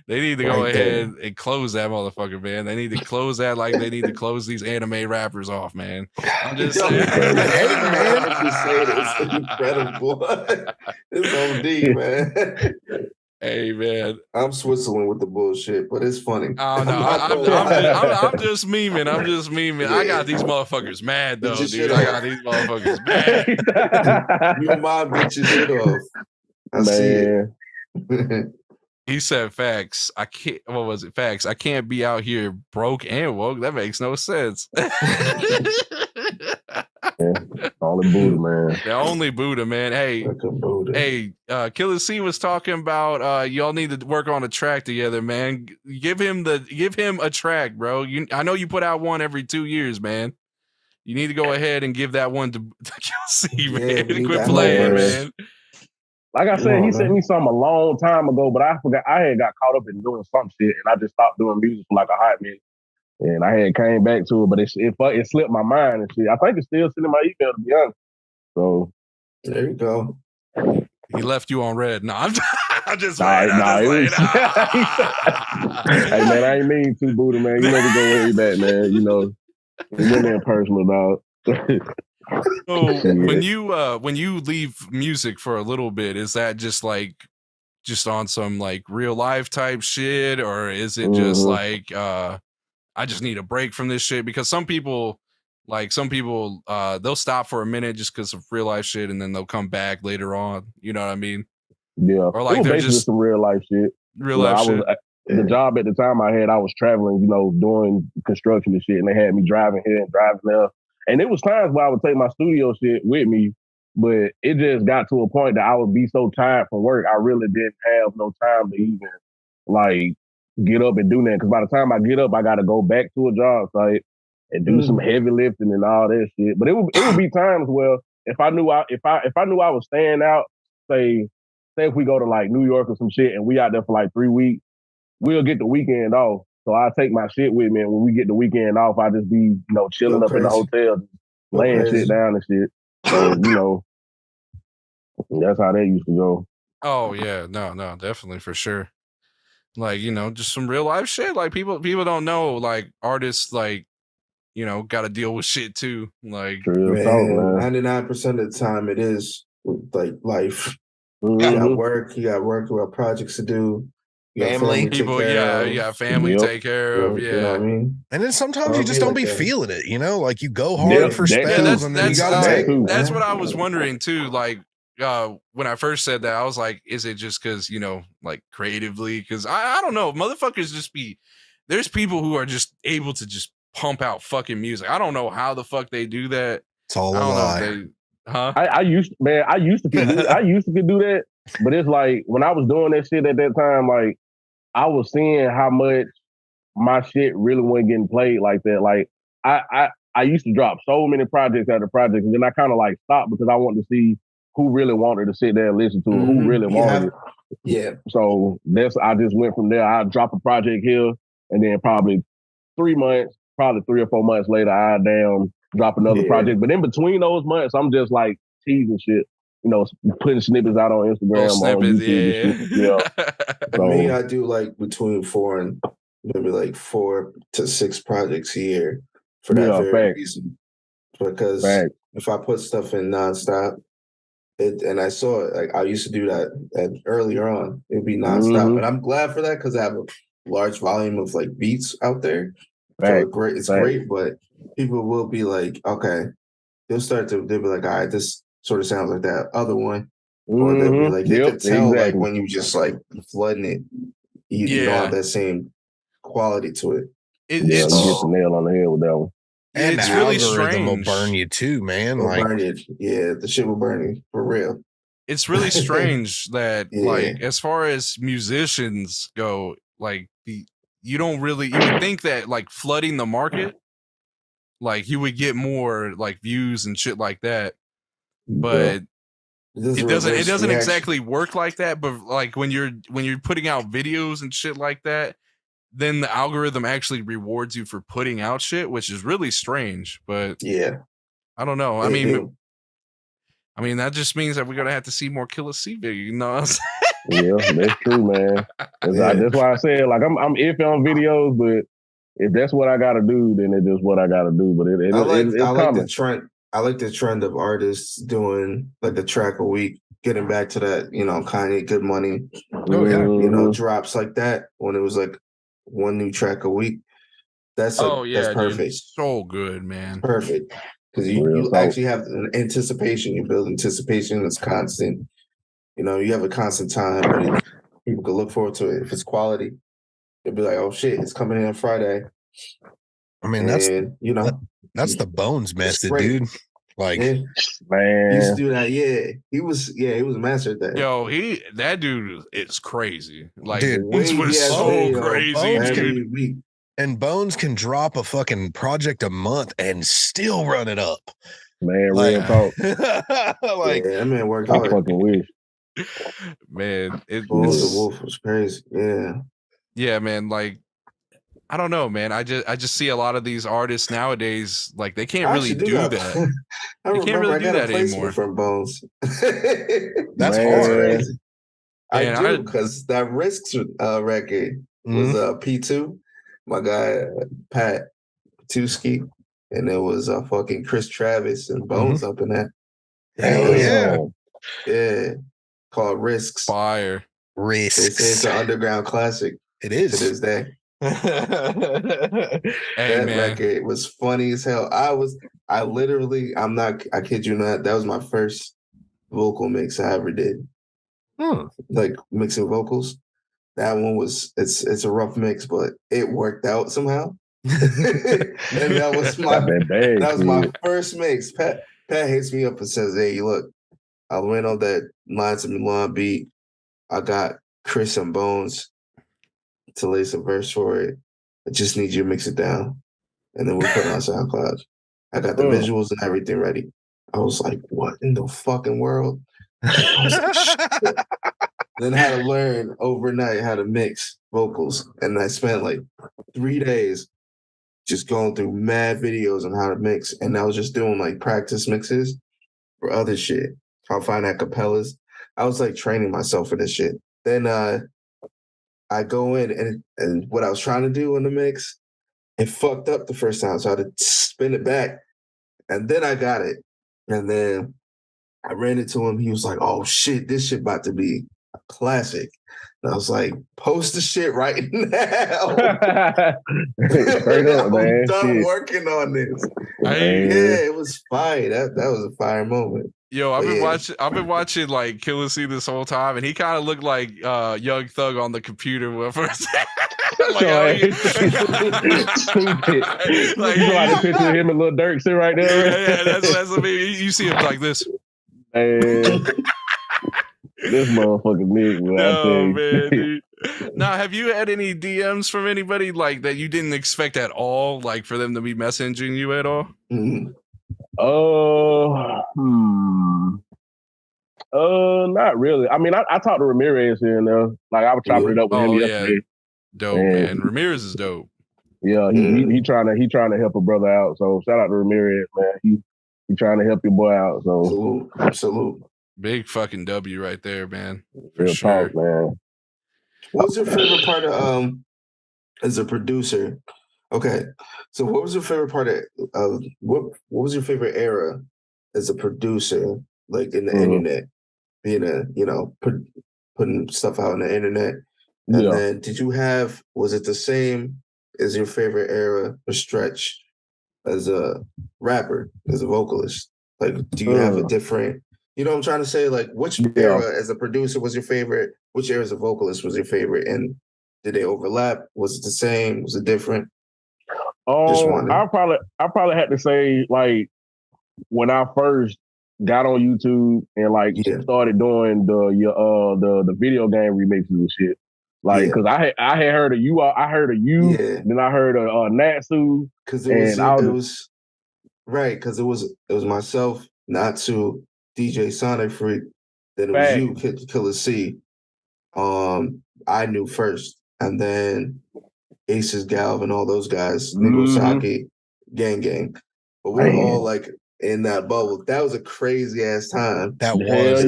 They need to go ahead and close that motherfucker, man. They need to close that like they need to close these anime rappers off, man. I'm just saying. Hey, man. I'm just saying it's incredible. It's OD, man. Hey, man. I'm Switzerland with the bullshit, but it's funny. Oh, no. I'm just memeing. Yeah. I got these motherfuckers mad, though, dude. I got these motherfuckers mad. Your mom beat your shit off. I see it. He said facts. I can't. What was it? Facts. I can't be out here broke and woke. That makes no sense. Only Buddha, man. The only Buddha, man. Hey, DJKillaC was talking about y'all need to work on a track together, man. Give him a track, bro. I know you put out one every 2 years, man. You need to go ahead and give that one to DJKillaC, man. Quit playing, man. Like I said, he sent me something a long time ago, but I forgot. I had got caught up in doing some shit, and I just stopped doing music for like a hot minute. And I had came back to it, but it slipped my mind and shit. I think it's still sitting in my email, to be honest. So there you go. He left you on red. No, I'm just Hey man, I ain't mean to, Buddha, man. You know we go way back, man. You know, we went in personal, dog. So when you leave music for a little bit, is that just on some like real life type shit, or is it just like I just need a break from this shit? Because some people they'll stop for a minute just because of real life shit, and then they'll come back later on. You know what I mean? Yeah. Or like they're just some real life shit. The job at the time I had, I was traveling, doing construction and shit, and they had me driving here and driving there. And it was times where I would take my studio shit with me, but it just got to a point that I would be so tired from work, I really didn't have no time to even like get up and do that. Because by the time I get up, I got to go back to a job site and do some heavy lifting and all that shit. But it would be times where if I knew I was staying out, say say if we go to like New York or some shit and we out there for like 3 weeks, we'll get the weekend off. So I take my shit with me, and when we get the weekend off, I just be, chilling up in the hotel, laying shit down and shit. So, that's how that used to go. Oh yeah, no, definitely for sure. Like, just some real life shit. Like people don't know, like artists, like, got to deal with shit too. Like, 99% of the time it is like life. You got work, you got projects to do. You got family people, family to take care of. You know what I mean? And then sometimes you just don't be feeling it, like you go hard for spells and then you got to take. That's what I was wondering too. Like, when I first said that, I was like, is it just because, like creatively? Because I don't know. Motherfuckers there's people who are just able to just pump out fucking music. I don't know how the fuck they do that. It's all a lie. I used to do that, but it's like when I was doing that shit at that time, like I was seeing how much my shit really wasn't getting played like that. Like I used to drop so many projects after projects, and then I kind of like stopped because I wanted to see who really wanted to sit there and listen to it, who really wanted it. Yeah. So I just went from there. I drop a project here, and then probably 3 months, probably 3 or 4 months later, I drop another project. But in between those months, I'm just like teasing shit, putting snippets out on Instagram, on YouTube. Yeah. For me, I do like between 4 and maybe like 4 to 6 projects a year for that very reason. Because if I put stuff in nonstop, and I saw it, like I used to do that earlier on, it'd be nonstop. And I'm glad for that because I have a large volume of like beats out there. So it's great, but people will be like, okay, they'll be like, all right, this sort of sounds like that other one. Or they'll be like, you can tell like when you just like flooding it, you don't have that same quality to it. You hit the nail on the head with that one. And it's the really algorithm will burn you too, man. Burn you. Yeah, the shit will burn you for real. It's really strange that like as far as musicians go, like you would think that like flooding the market, like you would get more like views and shit like that. But it doesn't exactly work like that. But like when you're putting out videos and shit like that, then the algorithm actually rewards you for putting out shit, which is really strange. But I don't know. I mean, that just means that we're gonna have to see more DJKillaC videos. You know what I'm saying? Yeah, that's true, man. That's why I said like I'm iffy on videos, but if that's what I gotta do, then it's just what I gotta do. But I like the trend. I like the trend of artists doing like the track a week, getting back to that, Kanye, Good Money, drops like that when it was like 1 new track a week. That's perfect. Dude, so good, man. Perfect. Because you actually have an anticipation. You build anticipation that's constant. You have a constant time, but people can look forward to it. If it's quality, they'll be like, oh shit, it's coming in on Friday. I mean, that's the Bones method, dude. Like, man, he used to do that. Yeah, he was a master at that. Yo, that dude is crazy. Like, dude, Bones was so crazy. And Bones can drop a fucking project a month and still run it up. Man, real talk. Like, that man worked I hard. fucking wish. Man, the Wolf was crazy. Yeah, man. Like, I don't know, man. I just see a lot of these artists nowadays, like they can't really do that. They can't really do that anymore. From Bones. That's hard. I do, because that Risks record was P2. My guy Pat Tuski, and there was fucking Chris Travis and Bones up in that. Hell yeah, called Risks. Fire. Risks. They say it's an underground classic. It is to this day. That record was funny as hell. I kid you not, that was my first vocal mix I ever did. Like mixing vocals. That one it's a rough mix, but it worked out somehow. And that was my first mix. Pat hits me up and says, "Hey, look, I went on that Lines of Milan beat. I got Chris and Bones to lay some verse for it. I just need you to mix it down, and then we'll put it on SoundCloud." I got the visuals and everything ready. I was like, "What in the fucking world?" I was like, shit. then had to learn overnight how to mix vocals. And I spent like 3 days just going through mad videos on how to mix. And I was just doing like practice mixes for other shit. I'll find acapellas. I was like training myself for this shit. Then I go in and what I was trying to do in the mix, it fucked up the first time. So I had to spin it back. And then I got it. And then I ran into him. He was like, oh shit, this shit about to be a classic. And I was like, post the shit right now. Straight up, man. I'm done working on this. Yeah, it was fire. That was a fire moment. Yo, I've been watching like KillaC this whole time, and he kind of looked like Young Thug on the computer for a second. Stupid. Like, you know, the picture of him and Lil Durk sit right there. Yeah, that's what I mean. You see him like this. Man, this motherfucking nigga, man. No, man, dude. Now, have you had any DMs from anybody like that you didn't expect at all, like for them to be messaging you at all? Mm-hmm. Not really. I mean, I talked to Ramirez here and there. Like I was chopping it up with him yesterday. Yeah. Dope, man. Ramirez is dope. Yeah, he trying to help a brother out. So shout out to Ramirez, man. He trying to help your boy out. So salute. Big fucking W right there, man. For real sure. talk, man. What was your favorite part of as a producer? Okay, so what was your favorite part of what was your favorite era as a producer, like in the internet, being putting stuff out on the internet, and then was it the same as your favorite era or stretch as a rapper, as a vocalist? Like, do you have a different? You know what I'm trying to say? Like, which era as a producer was your favorite? Which era as a vocalist was your favorite? And did they overlap? Was it the same? Was it different? I probably had to say, like, when I first got on YouTube and like started doing the video game remixes and shit. Like, cause I had heard of you, then I heard of Natsu, because it was myself, Natsu, DJ Sonic Freak, then it was you, KillaC. I knew first, and then Aces Galv and all those guys, Nigosaki, Gang. But we were all like in that bubble. That was a crazy ass time. That was,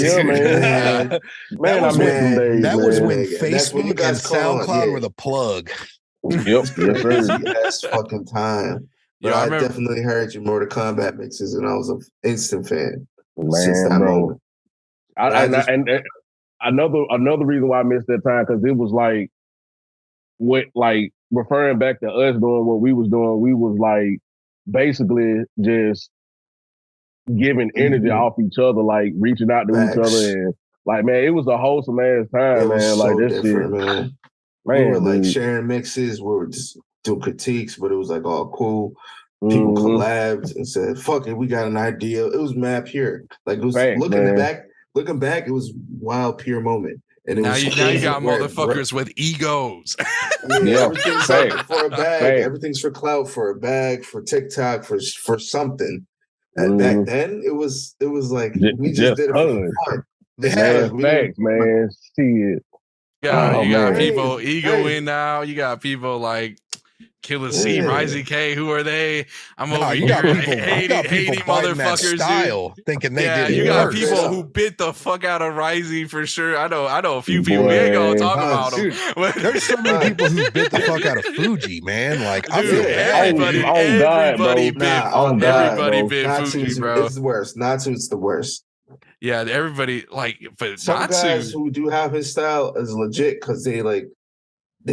man. That was when Facebook and SoundCloud were the plug. Yep, yes, fucking time. But I definitely heard your Mortal Kombat mixes, and I was an instant fan since that moment. And another reason why I missed that time, because it was like, referring back to us doing what we was doing, we was like basically just giving energy off each other, like reaching out to each other, and like, man, it was a wholesome ass time, man. Like this shit, man. We were like sharing mixes, we were just doing critiques, but it was like all cool. People collabed and said, "Fuck it, we got an idea." It was mad pure. Like, it was looking back, it was wild pure moment. And now you got motherfuckers with egos. Everything's for a bag. Everything's for clout, for a bag, for TikTok, for something. And back then, it was like we just did it for fun. Man. Shit. You got people egoing now. You got people like KillaC, Raisi K. Who are they? I'm over here hating motherfuckers. Style, thinking they did. You got people who bit the fuck out of Raisi for sure. I know a few people. We ain't gonna talk about them. There's so many people who bit the fuck out of Fuji, man. Like, I feel everybody bit Fuji, bro. It's the worst. Natsu's the worst. Yeah, everybody but some Natsu, guys who do have his style is legit because they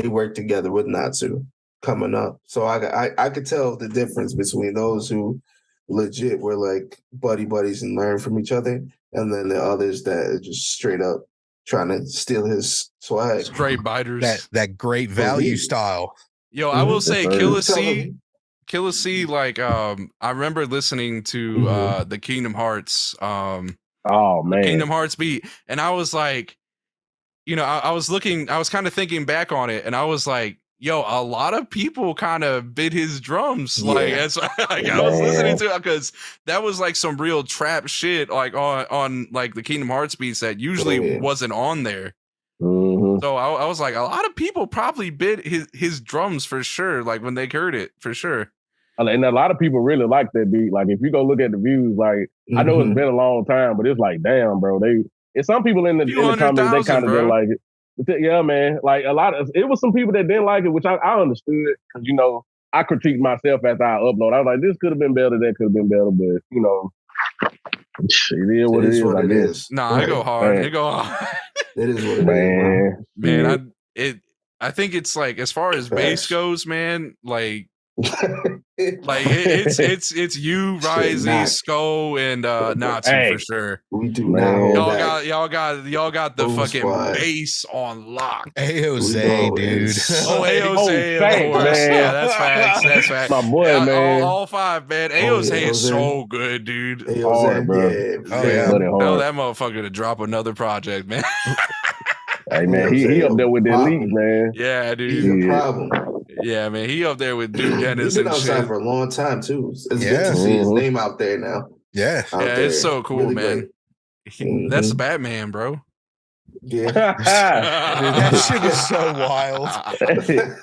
work together with Natsu coming up. So I could tell the difference between those who legit were like buddies and learn from each other, and then the others that are just straight up trying to steal his swag. Straight biters. That great value style. Yo, I will say KillaC, like I remember listening to the Kingdom Hearts Kingdom Hearts beat, and I was like, I was kind of thinking back on it, and I was like, yo, a lot of people kind of bit his drums. Like, that's like I was listening to it because that was like some real trap shit, like on like the Kingdom Hearts beats that usually wasn't on there. So I was like, a lot of people probably bid his drums for sure. Like when they heard it, for sure. And a lot of people really like that beat. Like if you go look at the views, like I know it's been a long time, but it's like, damn, bro. It's some people in the comments they kind of didn't like it. Yeah, man. Like it was some people that didn't like it, which I understood because I critiqued myself after I upload. I was like, this could have been better, that could have been better, but it is what it is. I guess. Nah, it go hard. It go hard. It is what it is, man. I think it's like as far as bass goes, man. Like it's you, Raisi, Sko, and Natsu for sure. We do not. Y'all got the fucking bass on lock. AOZ, dude. AOZ, of course. Yeah, that's facts. My boy, man. All five, man. AOZ is so good, dude. Hard, bro. Tell that motherfucker to drop another project, man. Hey, man, he up there with the elite, man. Yeah, dude. He's a problem. Yeah, man, he up there with Duke Dennis. He's been outside for a long time too. It's good to see his name out there now. Yeah, it's so cool, really man. That's Batman, bro. Yeah, dude, that shit is so wild,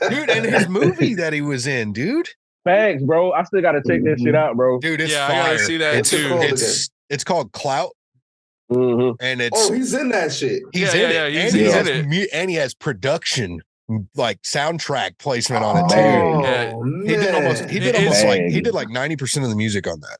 dude. And his movie that he was in, dude. Thanks, bro. I still gotta check that shit out, bro. Dude, it's fire. I gotta see that too. It's called Clout. And he's in that shit. He's in it. And he has production, like soundtrack placement on it too. He did like 90% of the music on that.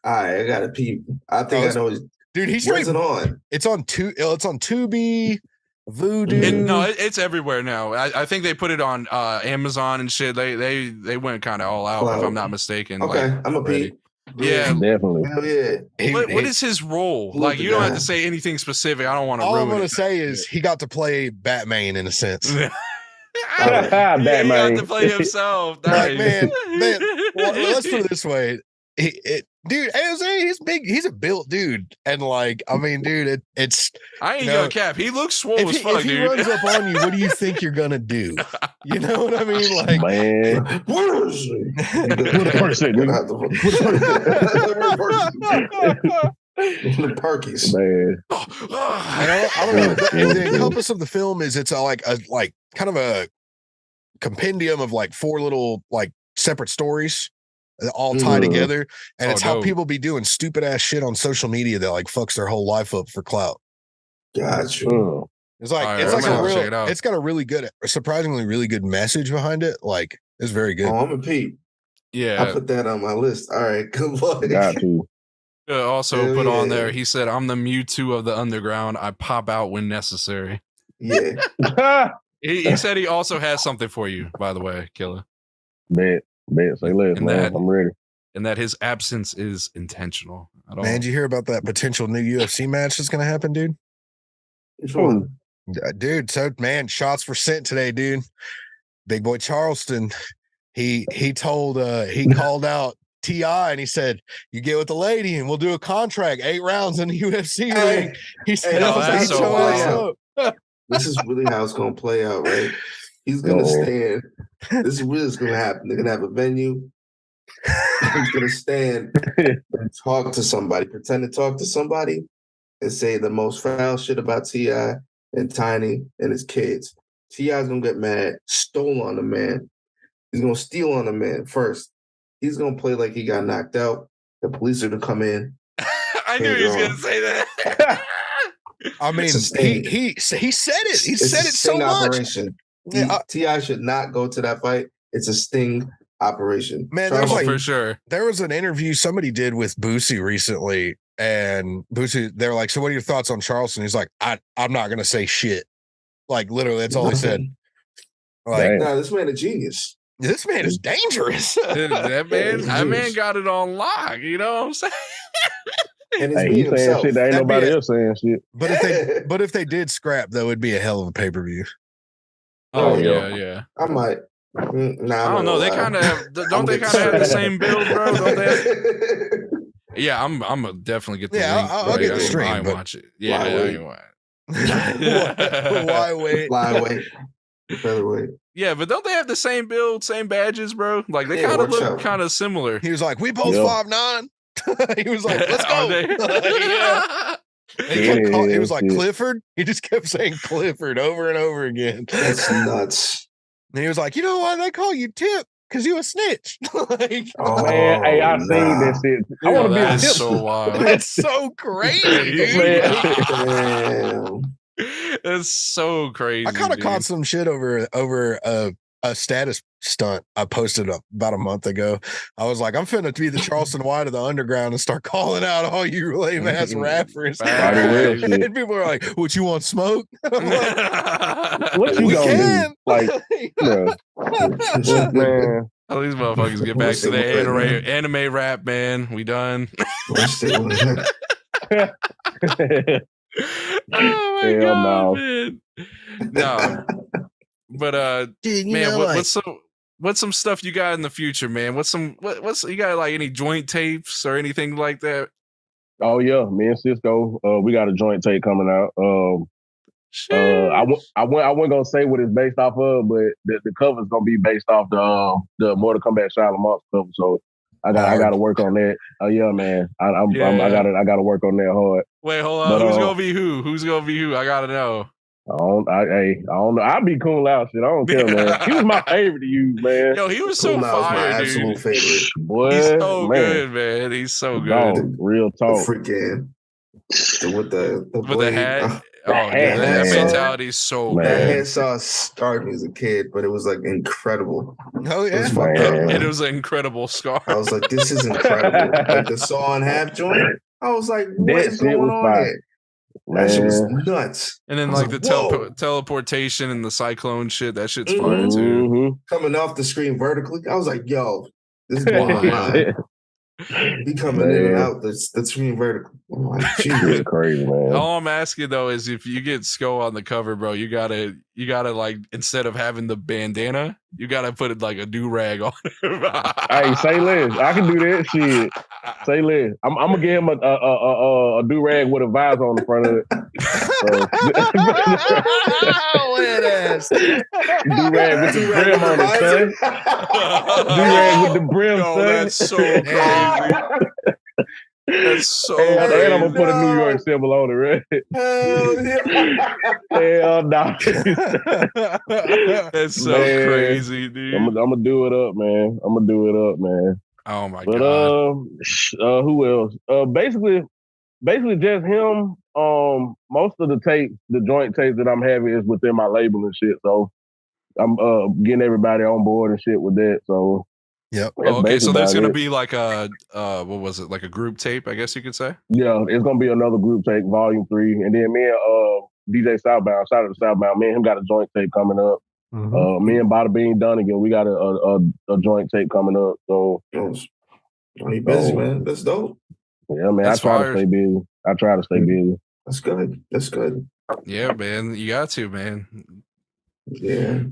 All right, I gotta peep. I think I know. Dude, he's where's it on? It's on Tubi, Voodoo. It's everywhere now. I think they put it on Amazon and shit. They went kind of all out, if I'm not mistaken. Okay, I'm a peep. Yeah, definitely. Hell yeah. What is his role? Like, you don't have to say anything specific. I don't want to. All I'm going to say is he got to play Batman in a sense. Batman. He got to play himself. Like, man. Well, let's put it this way. Dude, he's a built dude. And like, I mean, dude, it's I ain't gonna cap. He looks swole as fuck, if he runs up on you, what do you think you're gonna do? You know what I mean? Like, man. Where is he? The Perkies. Man. I don't know. The encompass of the film is it's kind of a compendium of like 4 little like separate stories all tie together, and it's how people be doing stupid ass shit on social media that like fucks their whole life up for clout. Gotcha. It's got a really good, surprisingly really good message behind it. Like, it's very good. Oh, I'm a peep. Yeah, I put that on my list. All right, good luck. Got to. Also put on there. He said, "I'm the Mewtwo of the underground. I pop out when necessary." Yeah. He said he also has something for you, by the way, Killa. Bet. Say less, man. I'm ready. And that his absence is intentional. Man, did you hear about that potential new UFC match that's going to happen, dude? Which one? Dude, so man, shots were sent today, dude. Big boy Charleston, he called out T.I. and he said, "You get with the lady and we'll do a contract, 8 rounds in the UFC ring." He said, that's so wild. This is really how it's going to play out, right? He's going to stand. This is really what's going to happen. They're going to have a venue. He's going to stand and talk to somebody, pretend to talk to somebody, and say the most foul shit about T.I. and Tiny and his kids. T.I.'s going to get mad, stole on the man. He's going to steal on the man first. He's going to play like he got knocked out. The police are going to come in. I knew he was going to say that. I mean, he said it. He said it so much. Operation. T.I. should not go to that fight. It's a sting operation. Man, for sure. There was an interview somebody did with Boosie recently, and Boosie, they're like, "So what are your thoughts on Charleston?" He's like, I'm not gonna say shit. Like, literally, that's all he said. Like, nah, this man a genius. This man is dangerous. that man got it on lock. You know what I'm saying? And he's saying shit that ain't nobody else saying shit. But if they did scrap, though, it'd be a hell of a pay-per-view. Oh yeah. I might. I don't know. They kind of have the same build, bro? Don't they? Yeah, I'm gonna definitely get the link. I'll get the stream. I watch it. Yeah, why wait? Featherweight. Yeah, but don't they have the same build, same badges, bro? Like they kind of look kind of similar. He was like, "We both 5'9". He was like, "Let's go." It was like Clifford. He just kept saying Clifford over and over again. That's nuts. And he was like, you know why they call you Tip? Because you a snitch. Man, hey, I seen that shit. I want to be a That's tipster. so wild. That's so crazy, dude. Damn. That's so crazy. I kind of caught some shit over a status stunt I posted about a month ago. I was like, I'm finna be the Charleston White of the underground and start calling out all you lame ass rappers. And people are like, what, you want smoke? I'm like, what you gonna do? Like, man. All these motherfuckers get back to the anime rap, man. We done. Oh my god, man. No. But dude, man, what's some stuff you got in the future, man? What's you got, like, any joint tapes or anything like that? Oh yeah, me and Cisco, we got a joint tape coming out. I wasn't gonna say what it's based off of, but the cover's gonna be based off the Mortal Kombat Shaolin Monks cover. So I got to work on that. Oh yeah, man. I got to work on that hard. Wait, hold on. Who's gonna be who? Who's gonna be who? I gotta know. I don't know. I'll be cool out shit. I don't care, man. He was my favorite to use, man. Yo, he was so fire, dude. Absolute favorite. Boy, he's so good, man. He's so good. Real talk. Freaking with the hat. That mentality is so bad. That head sauce started me as a kid, but it was like incredible. Oh yeah, it was an incredible scar. I was like, this is incredible. Like the saw and half joint. I was like, what is going on here? That shit was nuts. And then like the teleportation and the cyclone shit, that shit's fire too. Coming off the screen vertically, I was like, yo, this is blowing my mind. He coming in and out the screen vertical. I'm like, Jesus, crazy, man. All I'm asking though is if you get Skull on the cover, bro, you gotta like, instead of having the bandana, you gotta put it like a do-rag on him. Hey, say less. I can do that shit. Say less. I'm gonna give him a do-rag with a visor on the front of it. Wet ass. Do-rag with the brim on it, son. Do-rag with the brim, son. That's so crazy. That's so crazy. And I'm gonna put a New York symbol on it, right? Hell no. That's so crazy, dude. I'm gonna do it up, man. Oh my god. Who else? Basically just him. Most of the tapes, the joint tapes that I'm having is within my label and shit. So I'm getting everybody on board and shit with that. So yep. Oh, okay, so there's gonna be like a what was it, like a group tape, I guess you could say? Yeah, it's gonna be another group tape, volume 3, and then me and DJ Southbound, shout out to Southbound, me and him got a joint tape coming up. Me and Bada Bean Dunnigan, we got a joint tape coming up. So you busy, man. That's dope. Yeah, man. I try to stay busy. That's good. Yeah, man. You got to, man. Yeah.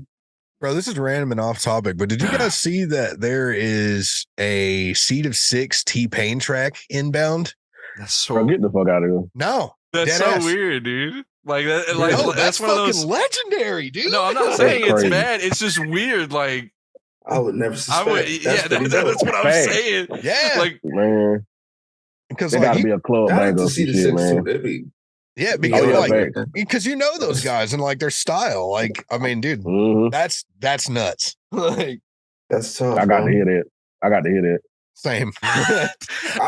Bro, this is random and off topic, but did you guys see that there is a Seed of Six T-Pain track inbound? That's so. Bro, get the fuck out of here. No, that's so weird, dude. Like that. Like that's one of those legendary, dude. No, I'm not saying it's bad. It's just weird. Like I would never suspect. That's what I'm saying. Yeah, like man. Because there gotta be a club banger shit, man. Yeah, because you know those guys and like their style. Like, I mean, dude, that's nuts. Like, that's tough. I got to hear that. Same. I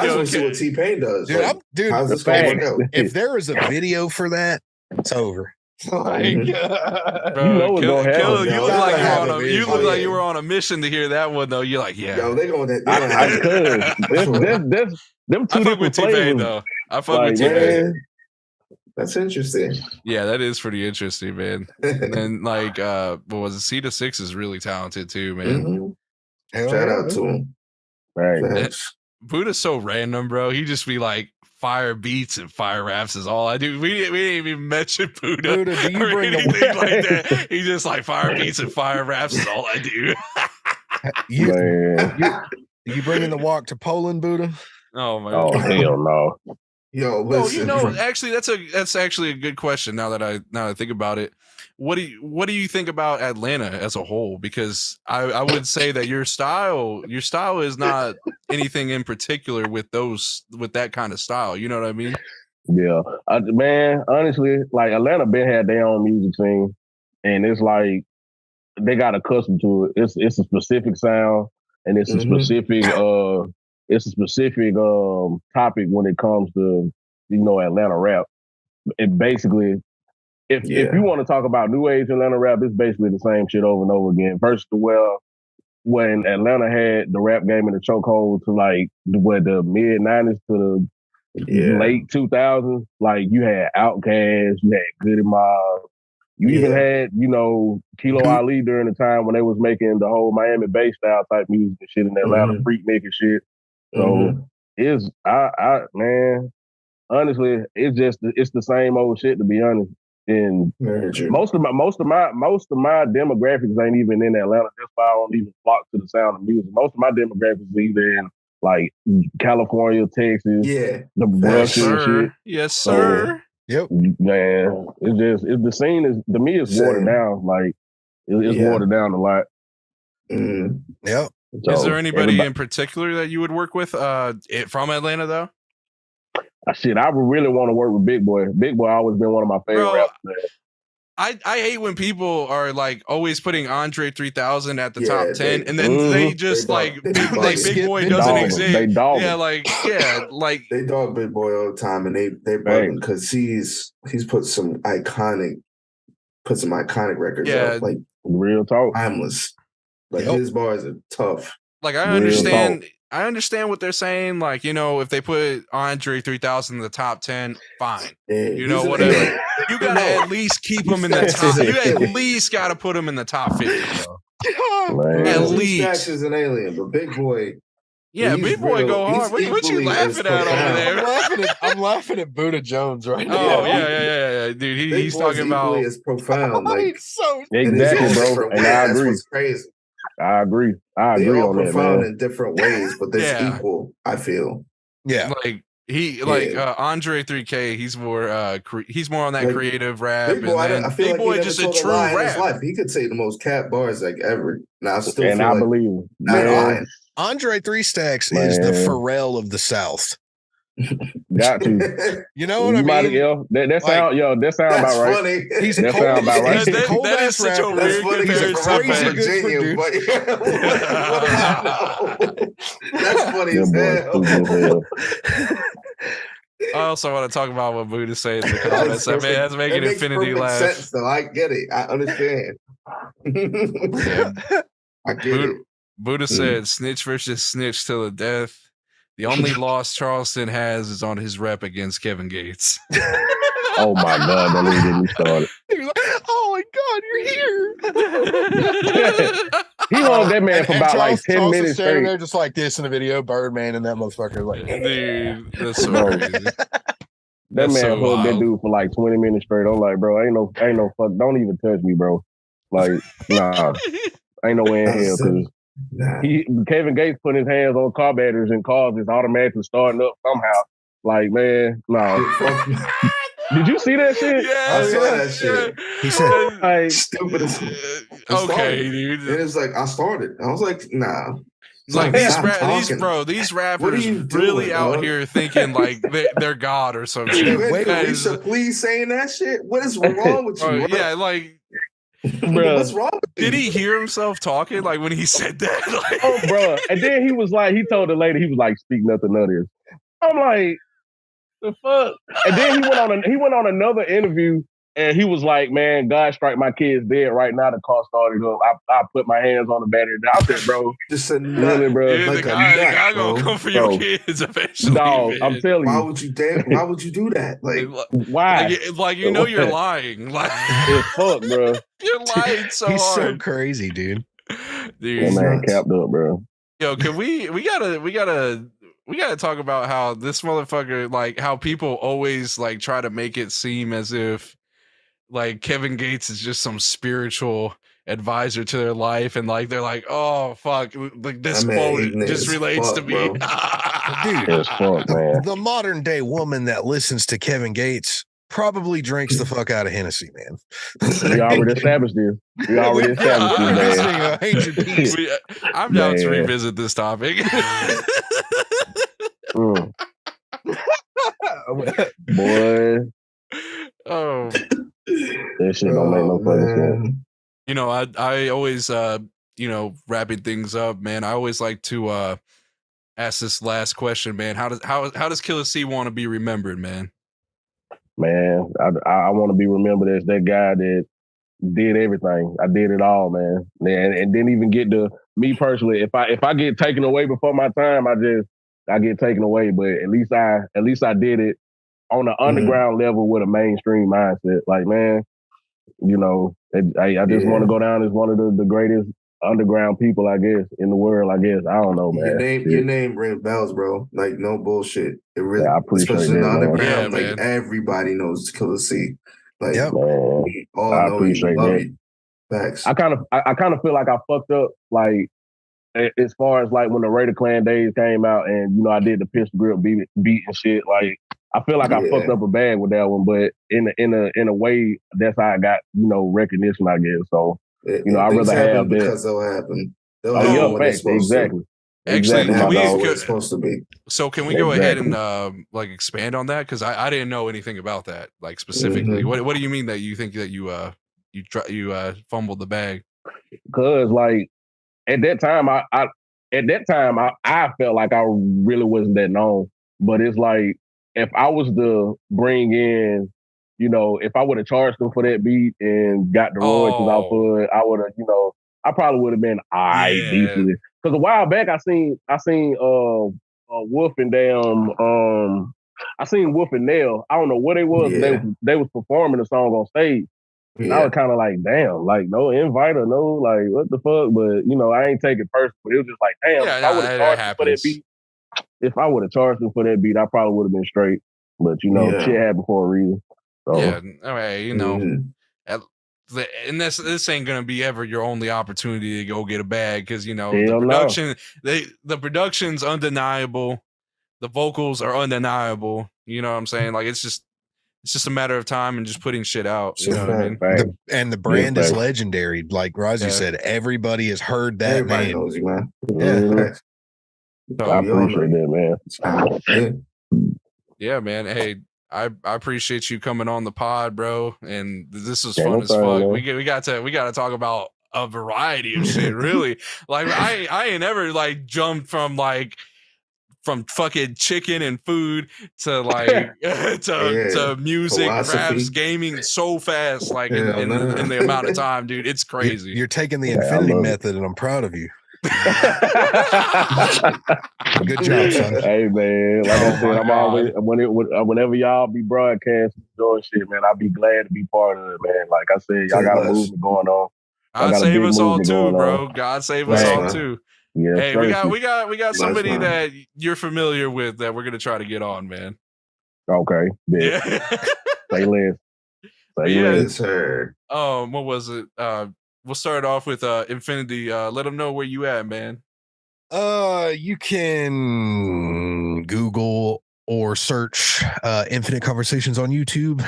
just want to see what T-Pain does. Dude, how's this going to go? If there is a video for that, it's over. Like, you know what's gonna happen. You look like you were on a mission to hear that one, though. You're like, yeah. Yo, they're going to. Them two different T-Pain, though. I fuck with T-Pain. That's interesting. Yeah, that is pretty interesting, man. And then, like, what was it? Seed of Six is really talented too, man. Shout out to him. Right. Buddha's so random, bro. He just be like, fire beats and fire raps is all I do. We didn't even mention Buddha. Buddha, do you bring anything like that? He just like fire beats and fire raps is all I do. You bringing the walk to Poland, Buddha? Oh my god! Oh hell no! Yo, listen. Actually, that's actually a good question. Now that I think about it, what do you think about Atlanta as a whole? Because I would say that your style is not anything in particular with that kind of style. You know what I mean? Yeah, man. Honestly, like Atlanta been had their own music scene, and it's like they got accustomed to it. It's a specific sound, and it's a specific topic when it comes to Atlanta rap. It basically, if you want to talk about new age Atlanta rap, it's basically the same shit over and over again. First, when Atlanta had the rap game in the chokehold to like the mid 90s to the late 2000s, like you had Outkast, you had Goody Mob, you even had, Kilo Ali during the time when they was making the whole Miami bass style type music and shit in Atlanta, Freaknik and shit. So man, honestly, it's the same old shit, to be honest. And most of my demographics ain't even in Atlanta. That's why I don't even flock to the sound of music. Most of my demographics is either in like California, Texas, Nebraska and shit. Yes, sir. Yep. Man, the scene is, to me, it's watered down. Like it's watered down a lot. Yep. So, is there anybody in particular that you would work with from Atlanta though? Shit, I would really want to work with Big Boy. Big Boy always been one of my favorite rappers. I hate when people are like always putting Andre 3000 at the top 10, and then they just Big Boy doesn't exist. They dog they dog Big Boy all the time, and they bugging because he's put some iconic records up, like real talk, timeless. Like his bars are tough. Like I understand what they're saying. Like, if they put Andre 3000 in the top 10, fine. Yeah, whatever. You gotta at least keep him in the top. You at least gotta put him in the top 50. At least. Stacks is an alien, but Big Boy. Yeah, Big Boy go hard. What you laughing at over there? I'm laughing at Buddha Jones right now. Oh yeah, dude. He's talking about it's profound. Like exactly, bro. And I agree. That's crazy. I agree. They all on that, man. In different ways, but they're equal. I feel. Yeah, Andre 3K. He's more on that creative rap. Big Boy, I feel Big like Boy just a true rap. Life. He could say the most cat bars like ever. Now I still and feel I believe him. Man. Andre 3 Stacks is the Pharrell of the South. Got to. You know what I mean? That sound about right. Funny. He's that sound about right. That is such a weird comparison. That's funny as hell. I also want to talk about what Buddha said in the comments. That man that's making Infennity laugh. Sense, though. I get it. I understand. I get it. Buddha said, "Snitch versus snitch till the death. The only loss Charleston has is on his rep against Kevin Gates." Oh my God, don't even get me started. Oh my God, you're here. He hung that man for about like 10 minutes straight. There just like this in the video, Birdman and that motherfucker. Like, dude, that's so crazy. That man hung that dude for like 20 minutes straight. I'm like, bro, ain't no fuck. Don't even touch me, bro. Like, nah, ain't no way in hell because Kevin Gates put his hands on car batteries and cars is automatically starting up somehow. Like, man, no. Did you see that shit? Yeah, I saw that shit. He said, like, stupid as okay, dude. And it's like, I started. I was like, nah. Like these rappers really out here thinking like they're God or some shit. Wait, Alicia, please saying that shit? What is wrong with you? Yeah, like, what's wrong with you? Did he hear himself talking like when he said that? Like, oh, bro. And then he was like, he told the lady, he was like, speak nothing of this. I'm like, the fuck? And then he went on another interview and he was like, man, God strike my kids dead right now. The car started up. I put my hands on the battery. I said, bro, just a nut, really, bro. Yeah, like the guy gonna come for your kids eventually. Dog, man. I'm telling you. Why would you do that? Like, why? Like you know you're lying. Like, it's fuck, bro. You're lying so He's hard. so crazy, dude. Dude, that man capped up, bro. Yo, can we gotta talk about how this motherfucker, like how people always like try to make it seem as if like Kevin Gates is just some spiritual advisor to their life, and like they're like, oh fuck, like this quote just relates to me. Dude, the modern day woman that listens to Kevin Gates probably drinks the fuck out of Hennessy, man. We already established this. I'm down to revisit this topic. Boy. Oh, that shit don't make no fucking sense. You know, I always you know, wrapping things up, man. I always like to ask this last question, man. How does DJKillaC want to be remembered, man? Man, I want to be remembered as that guy that did everything. I did it all, man. And didn't even get to me personally. If I get taken away before my time, I get taken away. But at least I did it on the underground level with a mainstream mindset. Like, man, you know, I just want to go down as one of the greatest underground people, I guess, in the world. I guess I don't know, man. Your name rings bells, bro. Like, no bullshit. It really, I appreciate especially in the underground. Yeah, like, everybody knows DJKillaC. Like, man, I appreciate that. Facts. I kind of feel like I fucked up, like, as far as like when the Raider Clan days came out, and you know I did the pistol grip beat and shit. Like, I feel like I fucked up a bag with that one, but in a way, that's how I got, you know, recognition, I guess. So, you know, I'd rather have that. Because they'll happen. They'll happen when they're supposed to. Exactly. It's supposed to be. So can we go ahead and like expand on that? Because I didn't know anything about that, like specifically. What do you mean that you think that you fumbled the bag? Because like at that time, I felt like I really wasn't that known. But it's like, if I was to bring in, you know, if I would have charged them for that beat and got the royalties off of it, I would have, you know, I probably would have been decently. Because a while back, I seen Wolf and I seen Wolf and Nail. I don't know what it was. Yeah. They was performing the song on stage. And I was kind of like, damn, like no invite or no, like what the fuck? But you know, I ain't take it personal. But it was just like, damn, if I would have charged them for that beat. If I would have charged them for that beat, I probably would have been straight. But you know, shit happened for a reason. So. Yeah, all right, you know, and this ain't gonna be ever your only opportunity to go get a bag, because you know the production's undeniable, the vocals are undeniable. You know what I'm saying? Like it's just a matter of time and just putting shit out. You know what I mean? And the brand is legendary. Like Raisi said, everybody has heard that everybody name. knows you, man. Yeah. So I appreciate that, man. Yeah, man. Hey, I appreciate you coming on the pod, bro. And this was fun as fuck. Man. We got to talk about a variety of shit, really. Like I ain't ever like jumped from fucking chicken and food to like to music, raps, gaming so fast, like in the amount of time, dude. It's crazy. You're taking the Infennity method, and I'm proud of you. Good job, son. Hey man, like I said, I'm always whenever y'all be broadcasting doing shit, man, I'll be glad to be part of it, man. Like I said, y'all got a movement going on. God save us all too, bro. God save us all too. Yeah, hey, we got somebody that you're familiar with that we're gonna try to get on, man. Okay. Yeah. Say less. Say less. Sir. What was it? We'll start off with Infennity. Let them know where you at, man. You can Google or search Infinite Conversations on YouTube,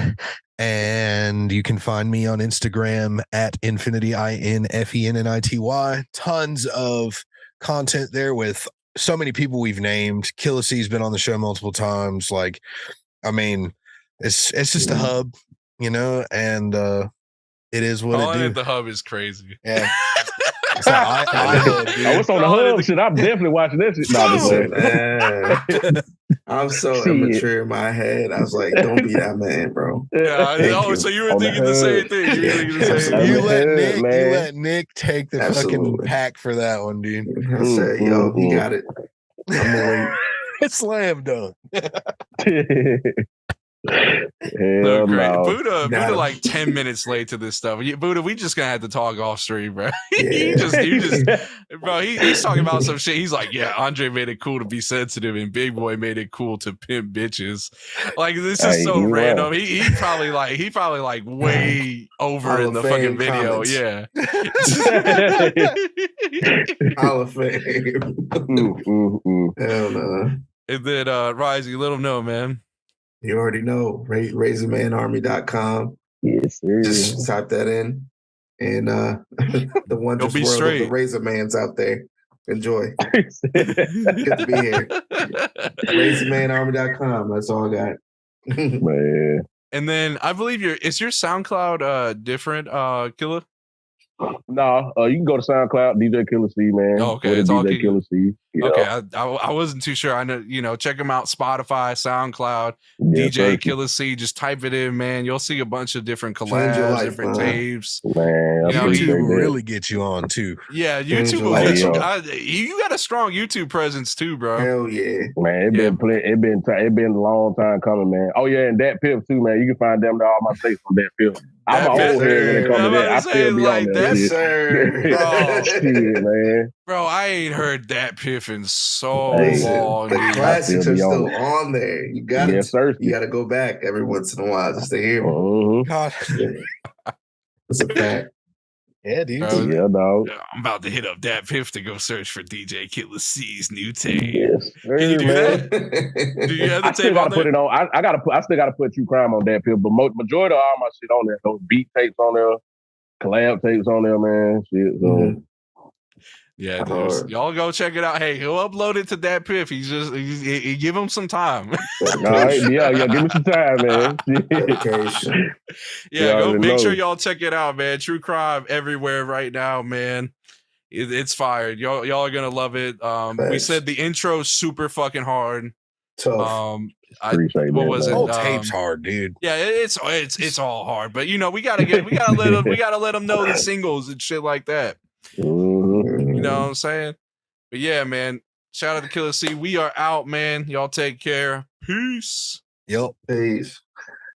and you can find me on Instagram at Infennity INFENNITY. Tons of content there with so many people we've named. KillaC's been on the show multiple times. Like, I mean, it's just a hub, you know, and it is what it is. The hub is crazy. Yeah. What's on the hub shit? I'm definitely watching that shit. I'm so immature in my head. I was like, don't be that man, bro. Yeah. So you were thinking the same thing. You let Nick take the fucking pack for that one, dude. I said, yo, he got it. I'm gonna wait. It's slam dunk. So great. No. Buddha like 10 minutes late to this stuff. Buddha, we just gonna have to talk off stream, bro. He just bro, he's talking about some shit. He's like, yeah, Andre made it cool to be sensitive and Big Boy made it cool to pimp bitches. Like, this is so random. He probably like way over in the fucking video. Comments. Yeah. Hall of Fame. Hell no. And then Raisi, let him know, man. You already know, RazorManArmy.com. Yes, sir. Just type that in. And the wondrous world straight. Of the Razor Mans out there. Enjoy. Good to be here. RazorManArmy.com. That's all I got. Man. And then I believe is your SoundCloud different, Killa? No, you can go to SoundCloud, DJKillaC, man. Oh, okay, it's all DJKillaC. Yeah. Okay, I wasn't too sure. I know, check them out. Spotify, SoundCloud, DJKillaC. Just type it in, man. You'll see a bunch of different collabs, different tapes. Man, YouTube really get you on too. Yeah, YouTube will get you. You got a strong YouTube presence too, bro. Hell yeah, man. It been a long time coming, man. Oh yeah, and that Piff too, man. You can find them all my tapes on that Piff. I'm an old head when it comes to that. I still be like, on there. Yes, sir. Bro, shit, man. Bro, I ain't heard that Piff in so long. The classics are still on there. You gotta go back every once in a while just to hear them. God. It's a fact. Yeah, dude. Yeah, dog. I'm about to hit up that Piff to go search for DJKillaC's new tape. Yes, can you do that? Do you have the tape on there? Put it on. I still gotta put True Crime on that Piff, but majority of all my shit on there. Those beat tapes on there, collab tapes on there, man. Shit. So. Yeah, y'all go check it out. Hey, he'll upload it to that Piff. He's just give him some time. All right, yeah, give me some time, man. Go make sure y'all check it out, man. True Crime everywhere right now, man. It's fired. Y'all are gonna love it. We said the intro's super fucking hard. Tough. What was it? The whole tape's hard, dude. Yeah, it's all hard, but we gotta let them know the singles and shit like that. You know what I'm saying? But yeah, man. Shout out to KillaC. We are out, man. Y'all take care. Peace. Yep. Peace.